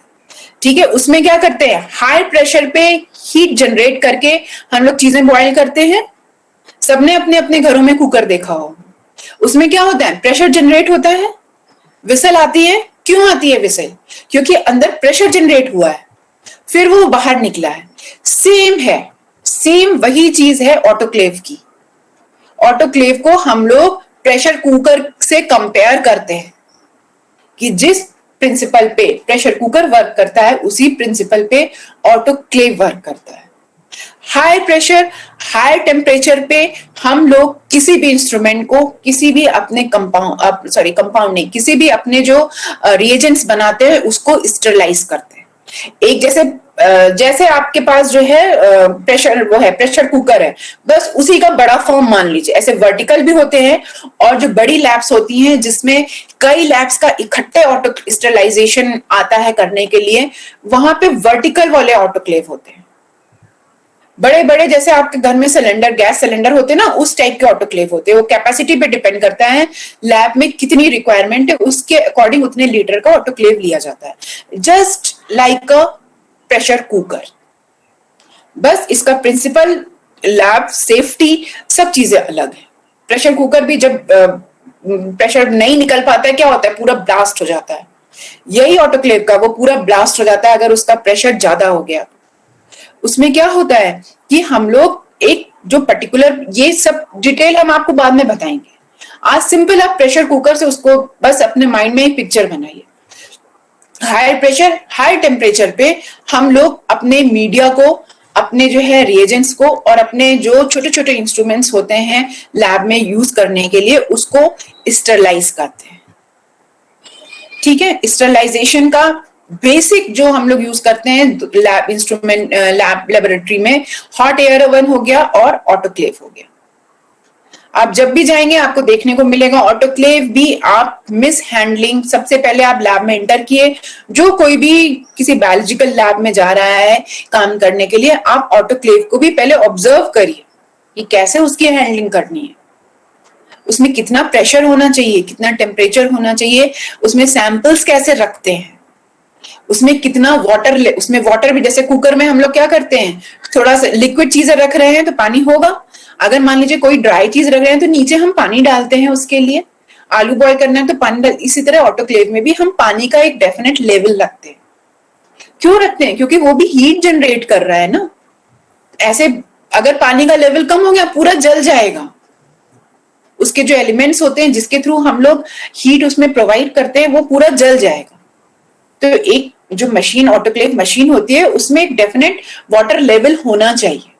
ठीक है। उसमें क्या करते हैं, हाई प्रेशर पे हीट जनरेट करके हम लोग चीजें बॉईल करते हैं। सबने अपने अपने घरों में कुकर देखा हो, उसमें क्या होता है, प्रेशर जनरेट होता है, विसल आती है। क्यों आती है विसल? क्योंकि अंदर प्रेशर जनरेट हुआ है, फिर वो बाहर निकला है। सेम है, सेम वही चीज है ऑटोक्लेव की। ऑटोक्लेव को हम लोग प्रेशर कुकर से कंपेयर करते हैं कि जिस प्रिंसिपल पे प्रेशर कुकर वर्क करता है उसी प्रिंसिपल पे ऑटोक्लेव वर्क करता है। हाई प्रेशर हाई टेम्परेचर पे हम लोग किसी भी इंस्ट्रूमेंट को, किसी भी अपने कंपाउंड नहीं, किसी भी अपने जो रिएजेंट्स बनाते हैं उसको स्टरलाइज करते हैं। एक जैसे आपके पास जो है प्रेशर, वो है प्रेशर कुकर है, बस उसी का बड़ा फॉर्म मान लीजिए। ऐसे वर्टिकल भी होते हैं और जो बड़ी लैब्स होती हैं जिसमें कई लैब्स का इकट्ठे ऑटो स्टरलाइजेशन आता है करने के लिए, वहां पे वर्टिकल वाले ऑटोक्लेव होते हैं। बड़े बड़े जैसे आपके घर में सिलेंडर, गैस सिलेंडर होते हैं ना, उस टाइप के ऑटोक्लेव होते हैं। वो कैपेसिटी पे डिपेंड करता है लैब में कितनी रिक्वायरमेंट है, उसके अकॉर्डिंग उतने लीटर का ऑटोक्लेव लिया जाता है। Just like a pressure cooker, बस इसका प्रिंसिपल, लैब, सेफ्टी, सब चीजें अलग है। प्रेशर कुकर भी जब प्रेशर नहीं निकल पाता है क्या होता है, पूरा ब्लास्ट हो जाता है। यही ऑटोक्लेव का वो पूरा ब्लास्ट हो जाता है अगर उसका प्रेशर ज्यादा हो गया। उसमें क्या होता है कि हम लोग एक जो पर्टिकुलर, ये सब डिटेल हम आपको बाद में बताएंगे। आज सिंपल आप प्रेशर कुकर से उसको बस अपने माइंड में एक पिक्चर बनाइए। हाई प्रेशर हाई टेम्परेचर पे हम लोग अपने मीडिया को अपने जो है रिएजेंट्स को और अपने जो छोटे छोटे इंस्ट्रूमेंट्स होते हैं लैब में यूज करने के लिए उसको स्टरलाइज करते हैं। ठीक है, स्टरलाइजेशन का बेसिक जो हम लोग यूज करते हैं लैब इंस्ट्रूमेंट लैब लेबोरेटरी में, हॉट एयर ओवन हो गया और ऑटोक्लेव हो गया। आप जब भी जाएंगे आपको देखने को मिलेगा ऑटोक्लेव भी आप मिस हैंडलिंग, सबसे पहले आप लैब में एंटर किए, जो कोई भी किसी बायोलॉजिकल लैब में जा रहा है काम करने के लिए, आप ऑटोक्लेव को भी पहले ऑब्जर्व करिए कि कैसे उसकी हैंडलिंग करनी है, उसमें कितना प्रेशर होना चाहिए, कितना टेम्परेचर होना चाहिए, उसमें सैंपल्स कैसे रखते हैं, उसमें कितना वाटर, उसमें वाटर भी, जैसे कुकर में हम लोग क्या करते हैं, थोड़ा सा लिक्विड चीजें रख रहे हैं तो पानी होगा, अगर मान लीजिए कोई ड्राई चीज रख रहे हैं तो नीचे हम पानी डालते हैं उसके लिए, आलू बॉयल करना है तो पानी डाल, इसी तरह ऑटोक्लेव में भी हम पानी का एक डेफिनेट लेवल रखते हैं। क्यों रखते हैं? क्योंकि वो भी हीट जनरेट कर रहा है ना। ऐसे अगर पानी का लेवल कम हो गया पूरा जल जाएगा, उसके जो एलिमेंट्स होते हैं जिसके थ्रू हम लोग हीट उसमें प्रोवाइड करते हैं वो पूरा जल जाएगा। तो एक जो मशीन, ऑटोक्लेव मशीन होती है, उसमें एक डेफिनेट वाटर लेवल होना चाहिए।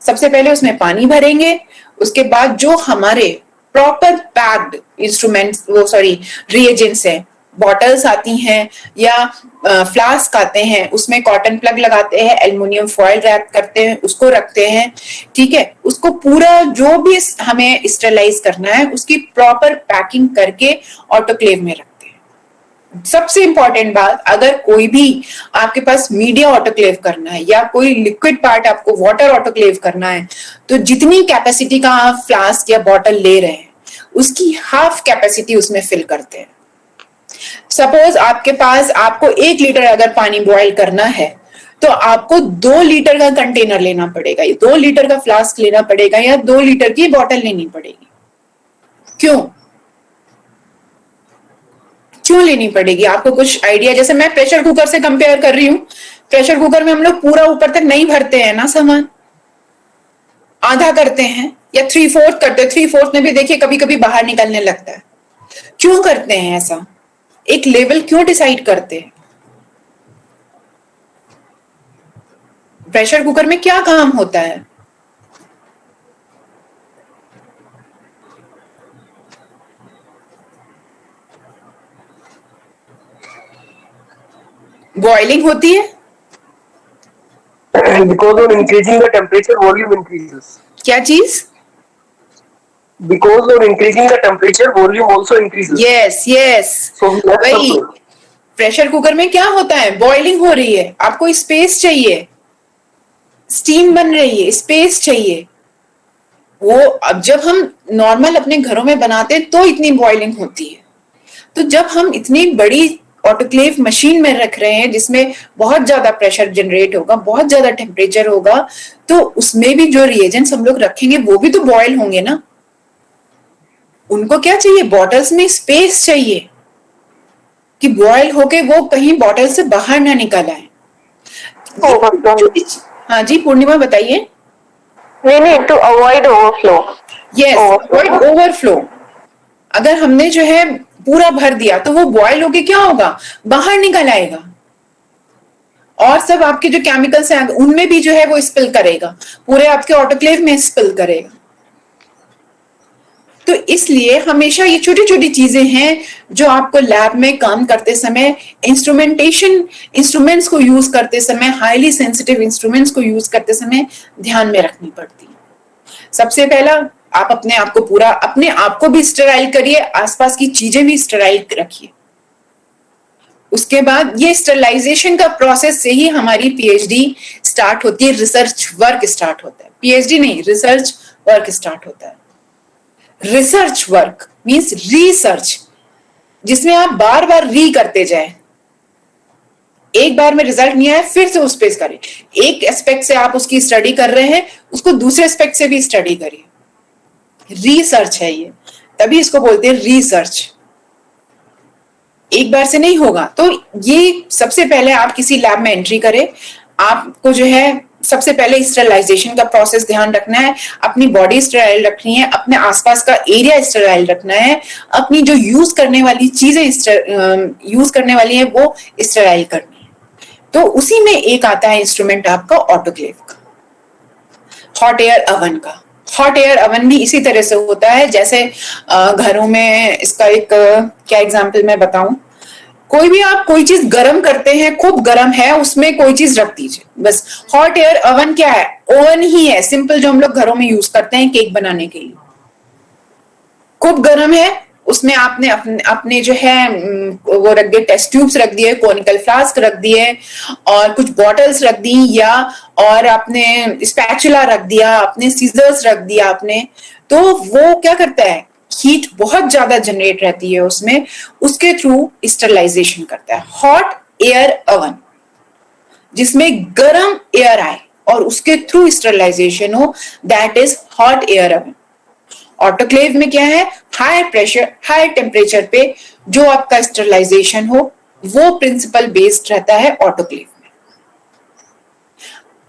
सबसे पहले उसमें पानी भरेंगे, उसके बाद जो हमारे प्रॉपर पैक्ड इंस्ट्रूमेंट्स, वो सॉरी रिएजेंट्स है, बॉटल्स आती हैं या फ्लास्क आते हैं, उसमें कॉटन प्लग लगाते हैं, एल्युमिनियम फॉयल रैप करते हैं, उसको रखते हैं। ठीक है, उसको पूरा जो भी हमें स्टरलाइज करना है उसकी प्रॉपर पैकिंग करके ऑटोक्लेव में रखते हैं। सबसे इंपॉर्टेंट बात, अगर कोई भी आपके पास मीडिया ऑटोक्लेव करना है या कोई लिक्विड पार्ट आपको वाटर ऑटोक्लेव करना है, तो जितनी कैपेसिटी का आप फ्लास्क या बॉटल ले रहे हैं उसकी हाफ कैपेसिटी उसमें फिल करते हैं। सपोज आपके पास, आपको 1 लीटर अगर पानी बॉयल करना है तो आपको 2 लीटर का कंटेनर लेना पड़ेगा, 2 लीटर का फ्लास्क लेना पड़ेगा या 2 लीटर की बॉटल लेनी पड़ेगी। क्यों लेनी पड़ेगी? आपको कुछ आइडिया? जैसे मैं प्रेशर कुकर से कंपेयर कर रही हूँ, प्रेशर कुकर में हम लोग पूरा ऊपर तक नहीं भरते हैं ना सामान, आधा करते हैं या 3/4 करते हैं। 3/4 में भी देखिए कभी कभी बाहर निकलने लगता है। क्यों करते हैं ऐसा? एक लेवल क्यों डिसाइड करते हैं? प्रेशर कुकर में क्या काम होता है? बॉइलिंग होती है। Because on increasing the temperature, volume increases. क्या चीज? Because on increasing the temperature, volume also increases. Yes So we have वही, some- प्रेशर कुकर में क्या होता है, बॉइलिंग हो रही है, आपको स्पेस चाहिए, स्टीम बन रही है, स्पेस चाहिए। वो अब जब हम नॉर्मल अपने घरों में बनाते हैं तो इतनी बॉइलिंग होती है, तो जब हम इतनी बड़ी ऑटोक्लेव मशीन में रख रहे हैं जिसमें बहुत ज्यादा प्रेशर जनरेट होगा, बहुत ज्यादा टेम्परेचर होगा, तो उसमें भी जो रिएजेंट्स हम लोग रखेंगे वो भी तो बॉयल होंगे ना। उनको क्या चाहिए? बॉटल्स में स्पेस चाहिए कि बॉयल होके वो कहीं बॉटल से बाहर ना निकल आए। हाँ जी पूर्णिमा बताइए। We need to avoid overflow. Yes, Overflow. Overflow. अगर हमने जो है पूरा भर दिया तो वो बॉयल होके क्या होगा, बाहर निकल आएगा और सब आपके जो केमिकल्स हैं उनमें भी जो है वो स्पिल करेगा, पूरे आपके ऑटोक्लेव में स्पिल करेगा। तो इसलिए हमेशा ये छोटी छोटी चीजें हैं जो आपको लैब में काम करते समय, इंस्ट्रूमेंट्स को यूज करते समय, हाईली सेंसिटिव इंस्ट्रूमेंट्स को यूज करते समय ध्यान में रखनी पड़ती है। सबसे पहला, आप अपने आप को भी स्टेराइल करिए, आसपास की चीजें भी स्टेराइल रखिए। उसके बाद ये स्टेरिलाइजेशन का प्रोसेस से ही हमारी पीएचडी स्टार्ट होती है, रिसर्च वर्क स्टार्ट होता है। पीएचडी नहीं, रिसर्च वर्क स्टार्ट होता है। रिसर्च वर्क मींस रिसर्च, जिसमें आप बार बार री करते जाए, एक बार में रिजल्ट नहीं आया फिर से उस पे करें, एक एस्पेक्ट से आप उसकी स्टडी कर रहे हैं उसको दूसरे एस्पेक्ट से भी स्टडी करिए। रिसर्च है ये, तभी इसको बोलते हैं रिसर्च। एक बार से नहीं होगा। तो ये सबसे पहले आप किसी लैब में एंट्री करें, आपको जो है सबसे पहले स्टेरिलाइजेशन का प्रोसेस ध्यान रखना है, अपनी बॉडी स्टेराइल रखनी है, अपने आसपास का एरिया स्टेराइल रखना है, अपनी जो यूज करने वाली चीजें यूज करने वाली है वो स्टेराइल करनी है। तो उसी में एक आता है इंस्ट्रूमेंट आपका ऑटोक्लेव का, हॉट एयर अवन का। हॉट एयर अवन भी इसी तरह से होता है जैसे घरों में, इसका एक क्या एग्जांपल मैं बताऊं, कोई भी आप कोई चीज गर्म करते हैं, खूब गर्म है, उसमें कोई चीज रख दीजिए बस। हॉट एयर अवन क्या है? ओवन ही है, सिंपल, जो हम लोग घरों में यूज करते हैं केक बनाने के लिए। खूब गर्म है, उसमें आपने अपने जो है वो रख दिए, टेस्ट ट्यूब्स रख दिए, कोनिकल फ्लास्क रख दिए, और कुछ बॉटल्स रख दी, या और आपने स्पैचुला रख दिया, आपने सीजर्स रख दिया आपने, तो वो क्या करता है, हीट बहुत ज्यादा जनरेट रहती है उसमें, उसके थ्रू स्टरलाइजेशन करता है। हॉट एयर अवन जिसमें गर्म एयर आए और उसके थ्रू स्टरलाइजेशन हो, that is hot air oven. Autoclave में क्या है, हाई प्रेशर हाई टेम्परेचर पे जो आपका स्टरलाइजेशन हो, वो प्रिंसिपल बेस्ड रहता है ऑटोक्लेव में।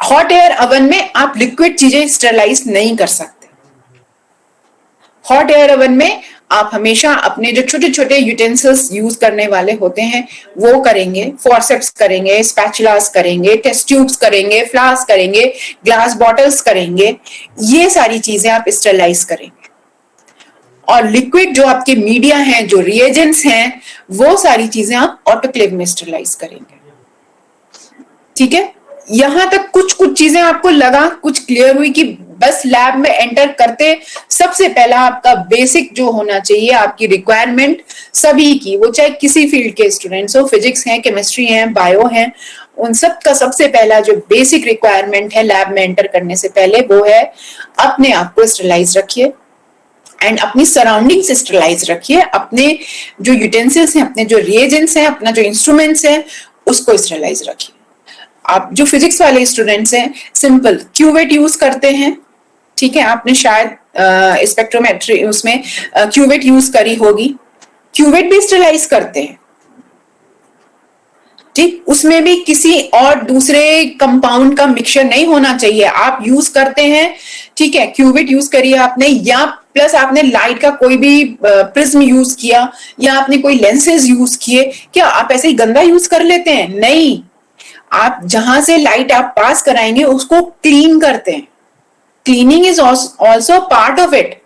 हॉट एयर अवन में आप लिक्विड चीजें स्टरलाइज नहीं कर सकते। हॉट एयर अवन में आप हमेशा अपने जो छोटे छोटे यूटेंसिल्स यूज करने वाले होते हैं वो करेंगे, फॉरसेप्स करेंगे, स्पैचुलास करेंगे, टेस्ट ट्यूब्स करेंगे, फ्लास्क करेंगे, ग्लास बॉटल्स करेंगे, ये सारी चीजें आप स्टरलाइज करेंगे। और लिक्विड जो आपके मीडिया हैं, जो रिएजेंट्स हैं, वो सारी चीजें आप ऑटोक्लेव में स्टरलाइज करेंगे। ठीक है, यहां तक कुछ चीजें आपको लगा, कुछ क्लियर हुई कि बस लैब में एंटर करते सबसे पहला आपका बेसिक जो होना चाहिए, आपकी रिक्वायरमेंट सभी की, वो चाहे किसी फील्ड के स्टूडेंट्स हो, फिजिक्स हैं, केमिस्ट्री हैं, बायो हैं, उन सब का सबसे पहला जो बेसिक रिक्वायरमेंट है लैब में एंटर करने से पहले, वो है अपने आप को स्टरलाइज रखिए एंड अपनी सराउंडिंग्स स्टरलाइज रखिए, अपने जो यूटेंसिल्स हैं, अपने जो रिएजेंट्स हैं, अपना जो इंस्ट्रूमेंट्स हैं, उसको स्टरलाइज रखिए। आप जो फिजिक्स वाले स्टूडेंट्स हैं, सिंपल क्यूवेट यूज करते हैं, ठीक है, आपने शायद स्पेक्ट्रोमेट्री उसमें क्यूवेट यूज करी होगी, क्यूवेट भी स्टरलाइज करते हैं। ठीक, उसमें भी किसी और दूसरे कंपाउंड का मिक्सचर नहीं होना चाहिए, आप यूज करते हैं, ठीक है, क्यूवेट यूज करिए आपने, या प्लस आपने लाइट का कोई भी प्रिज्म यूज किया, या आपने कोई लेंसेज यूज किए, क्या आप ऐसे ही गंदा यूज कर लेते हैं? नहीं, आप जहां से लाइट आप पास कराएंगे उसको क्लीन करते हैं। Cleaning is also part of it.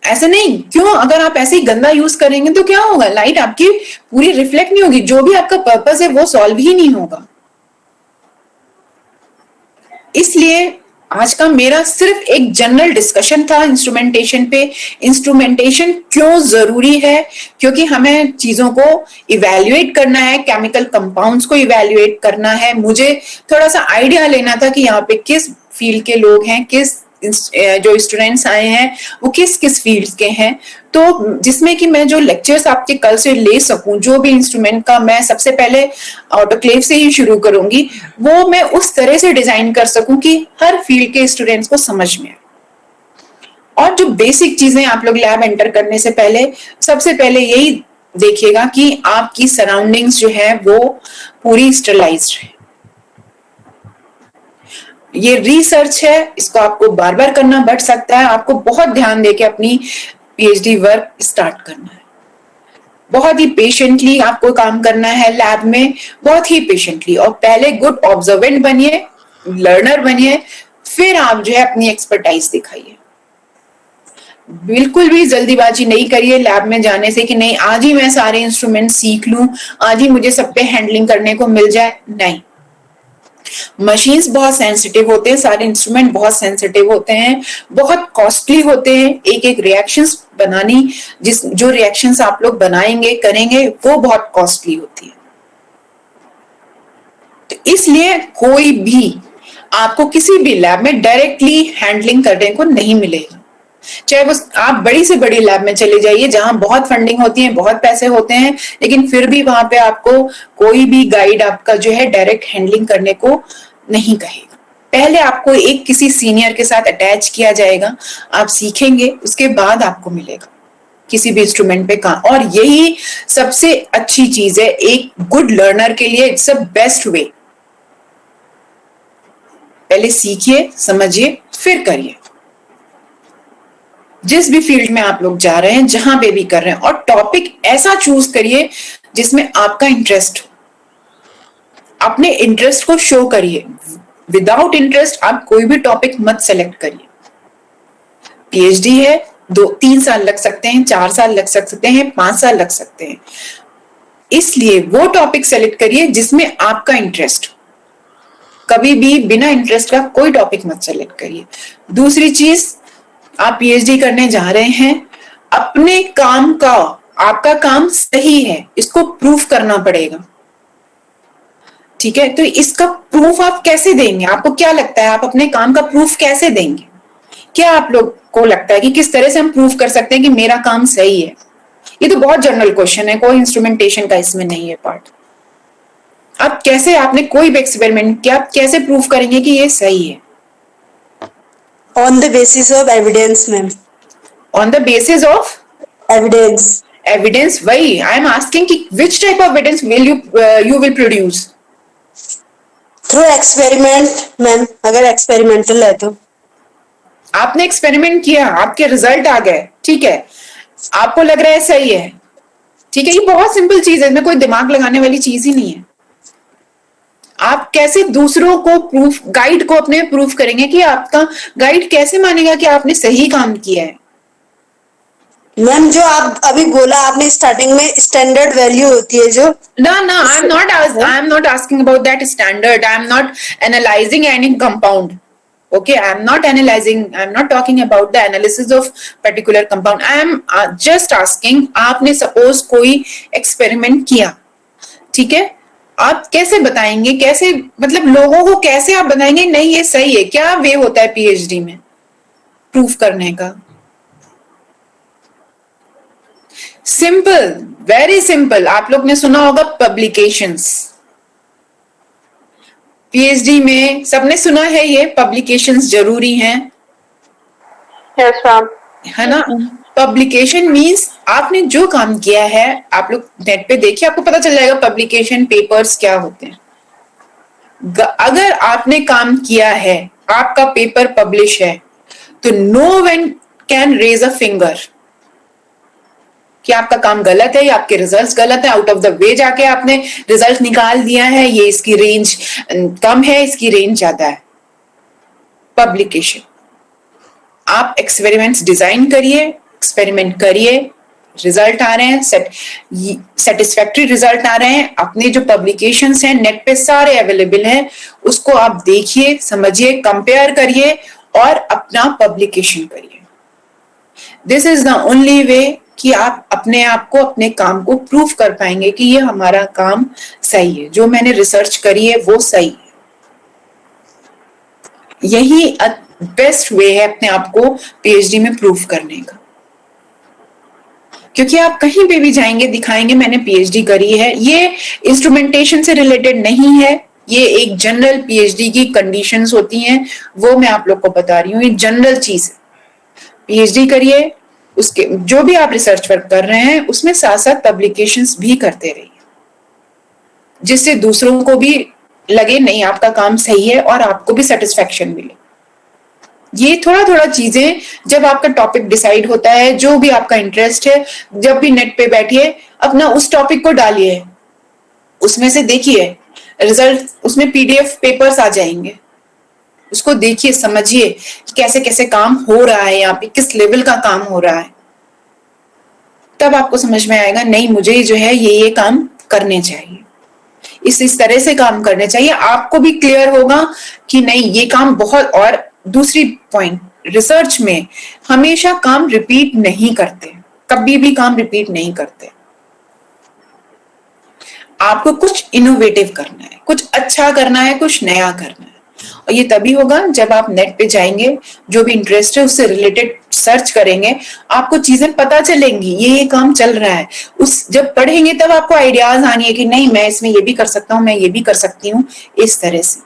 ऐसे नहीं, क्यों, अगर आप ऐसे ही गंदा यूज करेंगे तो क्या होगा, लाइट आपकी पूरी रिफ्लेक्ट नहीं होगी, जो भी आपका पर्पस है वो सॉल्व ही नहीं होगा। इसलिए आज का मेरा सिर्फ एक जनरल डिस्कशन था इंस्ट्रूमेंटेशन पे। इंस्ट्रूमेंटेशन क्यों जरूरी है, क्योंकि हमें चीजों को इवैल्यूएट करना है, केमिकल कंपाउंड्स को इवैल्यूएट करना है। मुझे थोड़ा सा आइडिया लेना था कि यहाँ पे किस फील्ड के लोग हैं, किस जो स्टूडेंट्स आए हैं वो किस किस फील्ड्स के हैं, तो जिसमें कि मैं जो लेक्चर्स आपके कल से ले सकूं, जो भी इंस्ट्रूमेंट का मैं सबसे पहले ऑटोक्लेव से ही शुरू करूंगी, वो मैं उस तरह से डिजाइन कर सकूं कि हर फील्ड के स्टूडेंट्स को समझ में आए। और जो बेसिक चीजें आप लोग लैब एंटर करने से पहले सबसे पहले यही देखिएगा कि आपकी सराउंडिंग्स जो है वो पूरी स्टरलाइज्ड है। ये रिसर्च है, इसको आपको बार बार करना पड़ सकता है, आपको बहुत ध्यान देके अपनी पीएचडी वर्क स्टार्ट करना है। बहुत ही पेशेंटली आपको काम करना है लैब में, बहुत ही पेशेंटली, और पहले गुड ऑब्जर्वेंट बनिए, लर्नर बनिए, फिर आप जो है अपनी एक्सपर्टाइज दिखाइए। बिल्कुल भी जल्दीबाजी नहीं करिए लैब में जाने से कि नहीं आज ही मैं सारे इंस्ट्रूमेंट सीख लूं, आज ही मुझे सब पे हैंडलिंग करने को मिल जाए। नहीं, मशीन्स बहुत सेंसिटिव होते हैं, सारे इंस्ट्रूमेंट बहुत सेंसिटिव होते हैं, बहुत कॉस्टली होते हैं। एक एक रिएक्शंस बनानी, जो रिएक्शंस आप लोग बनाएंगे करेंगे वो बहुत कॉस्टली होती है। तो इसलिए कोई भी आपको किसी भी लैब में डायरेक्टली हैंडलिंग करने को नहीं मिलेगा। चाहे वो आप बड़ी से बड़ी लैब में चले जाइए जहां बहुत फंडिंग होती है, बहुत पैसे होते हैं, लेकिन फिर भी वहां पे आपको कोई भी गाइड आपका जो है डायरेक्ट हैंडलिंग करने को नहीं कहेगा। पहले आपको एक किसी सीनियर के साथ अटैच किया जाएगा, आप सीखेंगे, उसके बाद आपको मिलेगा किसी भी इंस्ट्रूमेंट पे काम। और यही सबसे अच्छी चीज है एक गुड लर्नर के लिए, इट्स अ बेस्ट वे। पहले सीखिए, समझिए, फिर करिए। जिस भी फील्ड में आप लोग जा रहे हैं, जहां पे भी कर रहे हैं, और टॉपिक ऐसा चूज करिए जिसमें आपका इंटरेस्ट हो। अपने इंटरेस्ट को शो करिए। विदाउट इंटरेस्ट आप कोई भी टॉपिक मत सेलेक्ट करिए। पीएचडी है, 2-3 साल लग सकते हैं, 4 साल लग सकते हैं, 5 साल लग सकते हैं, इसलिए वो टॉपिक सेलेक्ट करिए जिसमें आपका इंटरेस्ट। कभी भी बिना इंटरेस्ट का कोई टॉपिक मत सेलेक्ट करिए। दूसरी चीज, आप पीएचडी करने जा रहे हैं, अपने काम का, आपका काम सही है, इसको प्रूफ करना पड़ेगा। ठीक है, तो इसका प्रूफ आप कैसे देंगे? आपको क्या लगता है आप अपने काम का प्रूफ कैसे देंगे? क्या आप लोग को लगता है कि किस तरह से हम प्रूफ कर सकते हैं कि मेरा काम सही है? ये तो बहुत जनरल क्वेश्चन है, कोई इंस्ट्रूमेंटेशन का इसमें नहीं है पार्ट। आप कैसे, आपने कोई भी एक्सपेरिमेंट किया, आप कैसे प्रूफ करेंगे कि ये सही है? On the basis of evidence ma'am. On the basis of evidence. Evidence, वही आई एम आस्किंग कि which type of evidence will you will produce? Through experiment ma'am, अगर एक्सपेरिमेंटल है तो। आपने एक्सपेरिमेंट किया, आपके रिजल्ट आ गए, ठीक है, आपको लग रहा है सही है, ठीक है, ये बहुत सिंपल चीज है, इसमें कोई दिमाग लगाने वाली चीज ही नहीं है। आप कैसे दूसरों को प्रूफ, गाइड को अपने प्रूफ करेंगे कि आपका गाइड कैसे मानेगा कि आपने सही काम किया है? मैम जो आप अभी बोला आपने स्टार्टिंग में, स्टैंडर्ड वैल्यू होती है जो। No, I am not asking about that standard. I am not analyzing any compound. Okay, I am not analyzing. I am not talking about the analysis of particular compound. I am just asking. आपने suppose कोई experiment किया, ठीक है? आप कैसे बताएंगे? कैसे, मतलब लोगों को कैसे आप बताएंगे नहीं ये सही है? क्या वे होता है पीएचडी में प्रूफ करने का? Simple, very simple. आप लोग ने सुना होगा पब्लिकेशंस। पीएचडी में सबने सुना है ये पब्लिकेशंस जरूरी हैं, यस मैम। है ना? पब्लिकेशन मींस आपने जो काम किया है, आप लोग नेट पे देखिए, आपको पता चल जाएगा पब्लिकेशन पेपर्स क्या होते हैं। अगर आपने काम किया है, आपका पेपर पब्लिश है, तो no one can raise a finger कि आपका काम गलत है या आपके रिजल्ट्स गलत है। आउट ऑफ द वे जाके आपने रिजल्ट निकाल दिया है, ये इसकी रेंज कम है, इसकी रेंज ज्यादा है। पब्लिकेशन, आप एक्सपेरिमेंट्स डिजाइन करिए, एक्सपेरिमेंट करिए, रिजल्ट आ रहे हैं, सेटिस्फैक्टरी रिजल्ट आ रहे हैं, अपने जो पब्लिकेशंस हैं नेट पे सारे अवेलेबल हैं, उसको आप देखिए, समझिए, कंपेयर करिए और अपना पब्लिकेशन करिए। This is the only way कि आप अपने आप को, अपने काम को प्रूफ कर पाएंगे कि ये हमारा काम सही है, जो मैंने रिसर्च करी है वो सही है। यही बेस्ट वे है अपने आप को पीएचडी में प्रूफ करने का, क्योंकि आप कहीं पे भी जाएंगे, दिखाएंगे मैंने पीएचडी करी है। ये इंस्ट्रूमेंटेशन से रिलेटेड नहीं है, ये एक जनरल पीएचडी की कंडीशंस होती हैं, वो मैं आप लोग को बता रही हूँ। ये जनरल चीज है, पीएचडी करिए, उसके जो भी आप रिसर्च वर्क कर रहे हैं उसमें साथ साथ पब्लिकेशंस भी करते रहिए, जिससे दूसरों को भी लगे नहीं आपका काम सही है और आपको भी सेटिस्फेक्शन मिले। ये थोड़ा थोड़ा चीजें, जब आपका टॉपिक डिसाइड होता है, जो भी आपका इंटरेस्ट है, जब भी नेट पे बैठिए, अपना उस टॉपिक को डालिए, उसमें से देखिए रिजल्ट, उसमें पीडीएफ पेपर्स आ जाएंगे, उसको देखिए, समझिए कैसे कैसे काम हो रहा है, यहाँ पे किस लेवल का काम हो रहा है। तब आपको समझ में आएगा नहीं मुझे जो है ये काम करने चाहिए, इस तरह से काम करने चाहिए। आपको भी क्लियर होगा कि नहीं ये काम बहुत। और दूसरी पॉइंट, रिसर्च में हमेशा काम रिपीट नहीं करते, कभी भी काम रिपीट नहीं करते। आपको कुछ इनोवेटिव करना है, कुछ अच्छा करना है, कुछ नया करना है, और ये तभी होगा जब आप नेट पे जाएंगे, जो भी इंटरेस्ट है उससे रिलेटेड सर्च करेंगे, आपको चीजें पता चलेंगी, ये काम चल रहा है। उस जब पढ़ेंगे तब आपको आइडियाज आनी है कि नहीं मैं इसमें ये भी कर सकता हूँ, मैं ये भी कर सकती हूँ, इस तरह से।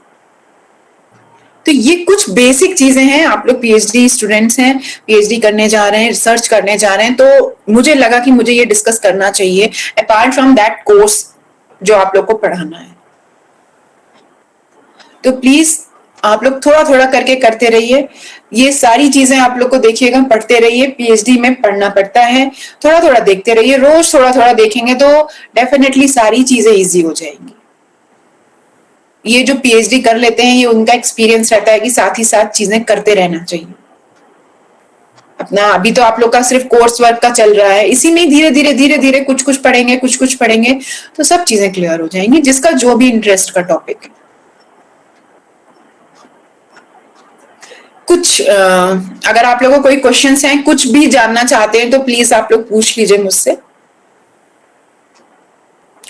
तो ये कुछ बेसिक चीजें हैं। आप लोग पीएचडी स्टूडेंट्स हैं, पीएचडी करने जा रहे हैं, रिसर्च करने जा रहे हैं, तो मुझे लगा कि मुझे ये डिस्कस करना चाहिए अपार्ट फ्रॉम दैट कोर्स जो आप लोग को पढ़ाना है। तो प्लीज आप लोग थोड़ा थोड़ा करके करते रहिए, ये सारी चीजें आप लोग को देखिएगा, पढ़ते रहिए। पीएचडी में पढ़ना पड़ता है, थोड़ा थोड़ा देखते रहिए, रोज थोड़ा थोड़ा देखेंगे तो डेफिनेटली सारी चीजें इजी हो जाएंगी। ये जो पीएचडी कर लेते हैं, ये उनका एक्सपीरियंस रहता है कि साथ ही साथ चीजें करते रहना चाहिए अपना। अभी तो आप लोग का सिर्फ कोर्स वर्क का चल रहा है, इसी में धीरे धीरे कुछ कुछ पढ़ेंगे तो सब चीजें क्लियर हो जाएंगी, जिसका जो भी इंटरेस्ट का टॉपिक है। कुछ अगर आप लोगों को कोई क्वेश्चंस हैं, कुछ भी जानना चाहते हैं तो प्लीज आप लोग पूछ लीजिए मुझसे।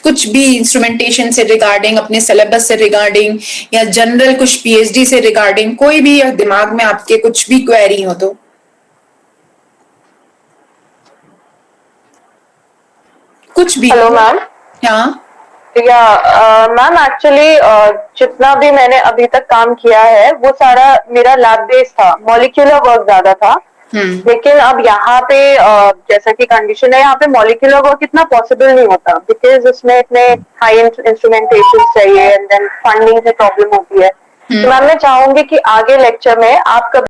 कुछ भी इंस्ट्रूमेंटेशन से रिगार्डिंग, अपने सिलेबस से रिगार्डिंग, या जनरल कुछ पीएचडी से रिगार्डिंग, कोई भी दिमाग में आपके कुछ भी क्वेरी हो तो कुछ भी। Hello ma'am. हाँ या मैम एक्चुअली जितना भी मैंने अभी तक काम किया है वो सारा मेरा लैब बेस्ड था, मॉलिक्यूलर वर्क ज्यादा था। लेकिन अब यहाँ पे जैसा कि कंडीशन है, यहाँ पे मॉलिक्यूलर वर्क इतना पॉसिबल नहीं होता बिकॉज उसमें इतने हाई इंस्ट्रूमेंटेशन चाहिए एंड देन फंडिंग से प्रॉब्लम होती है। तो मैम मैं चाहूंगी कि आगे लेक्चर में आप कभी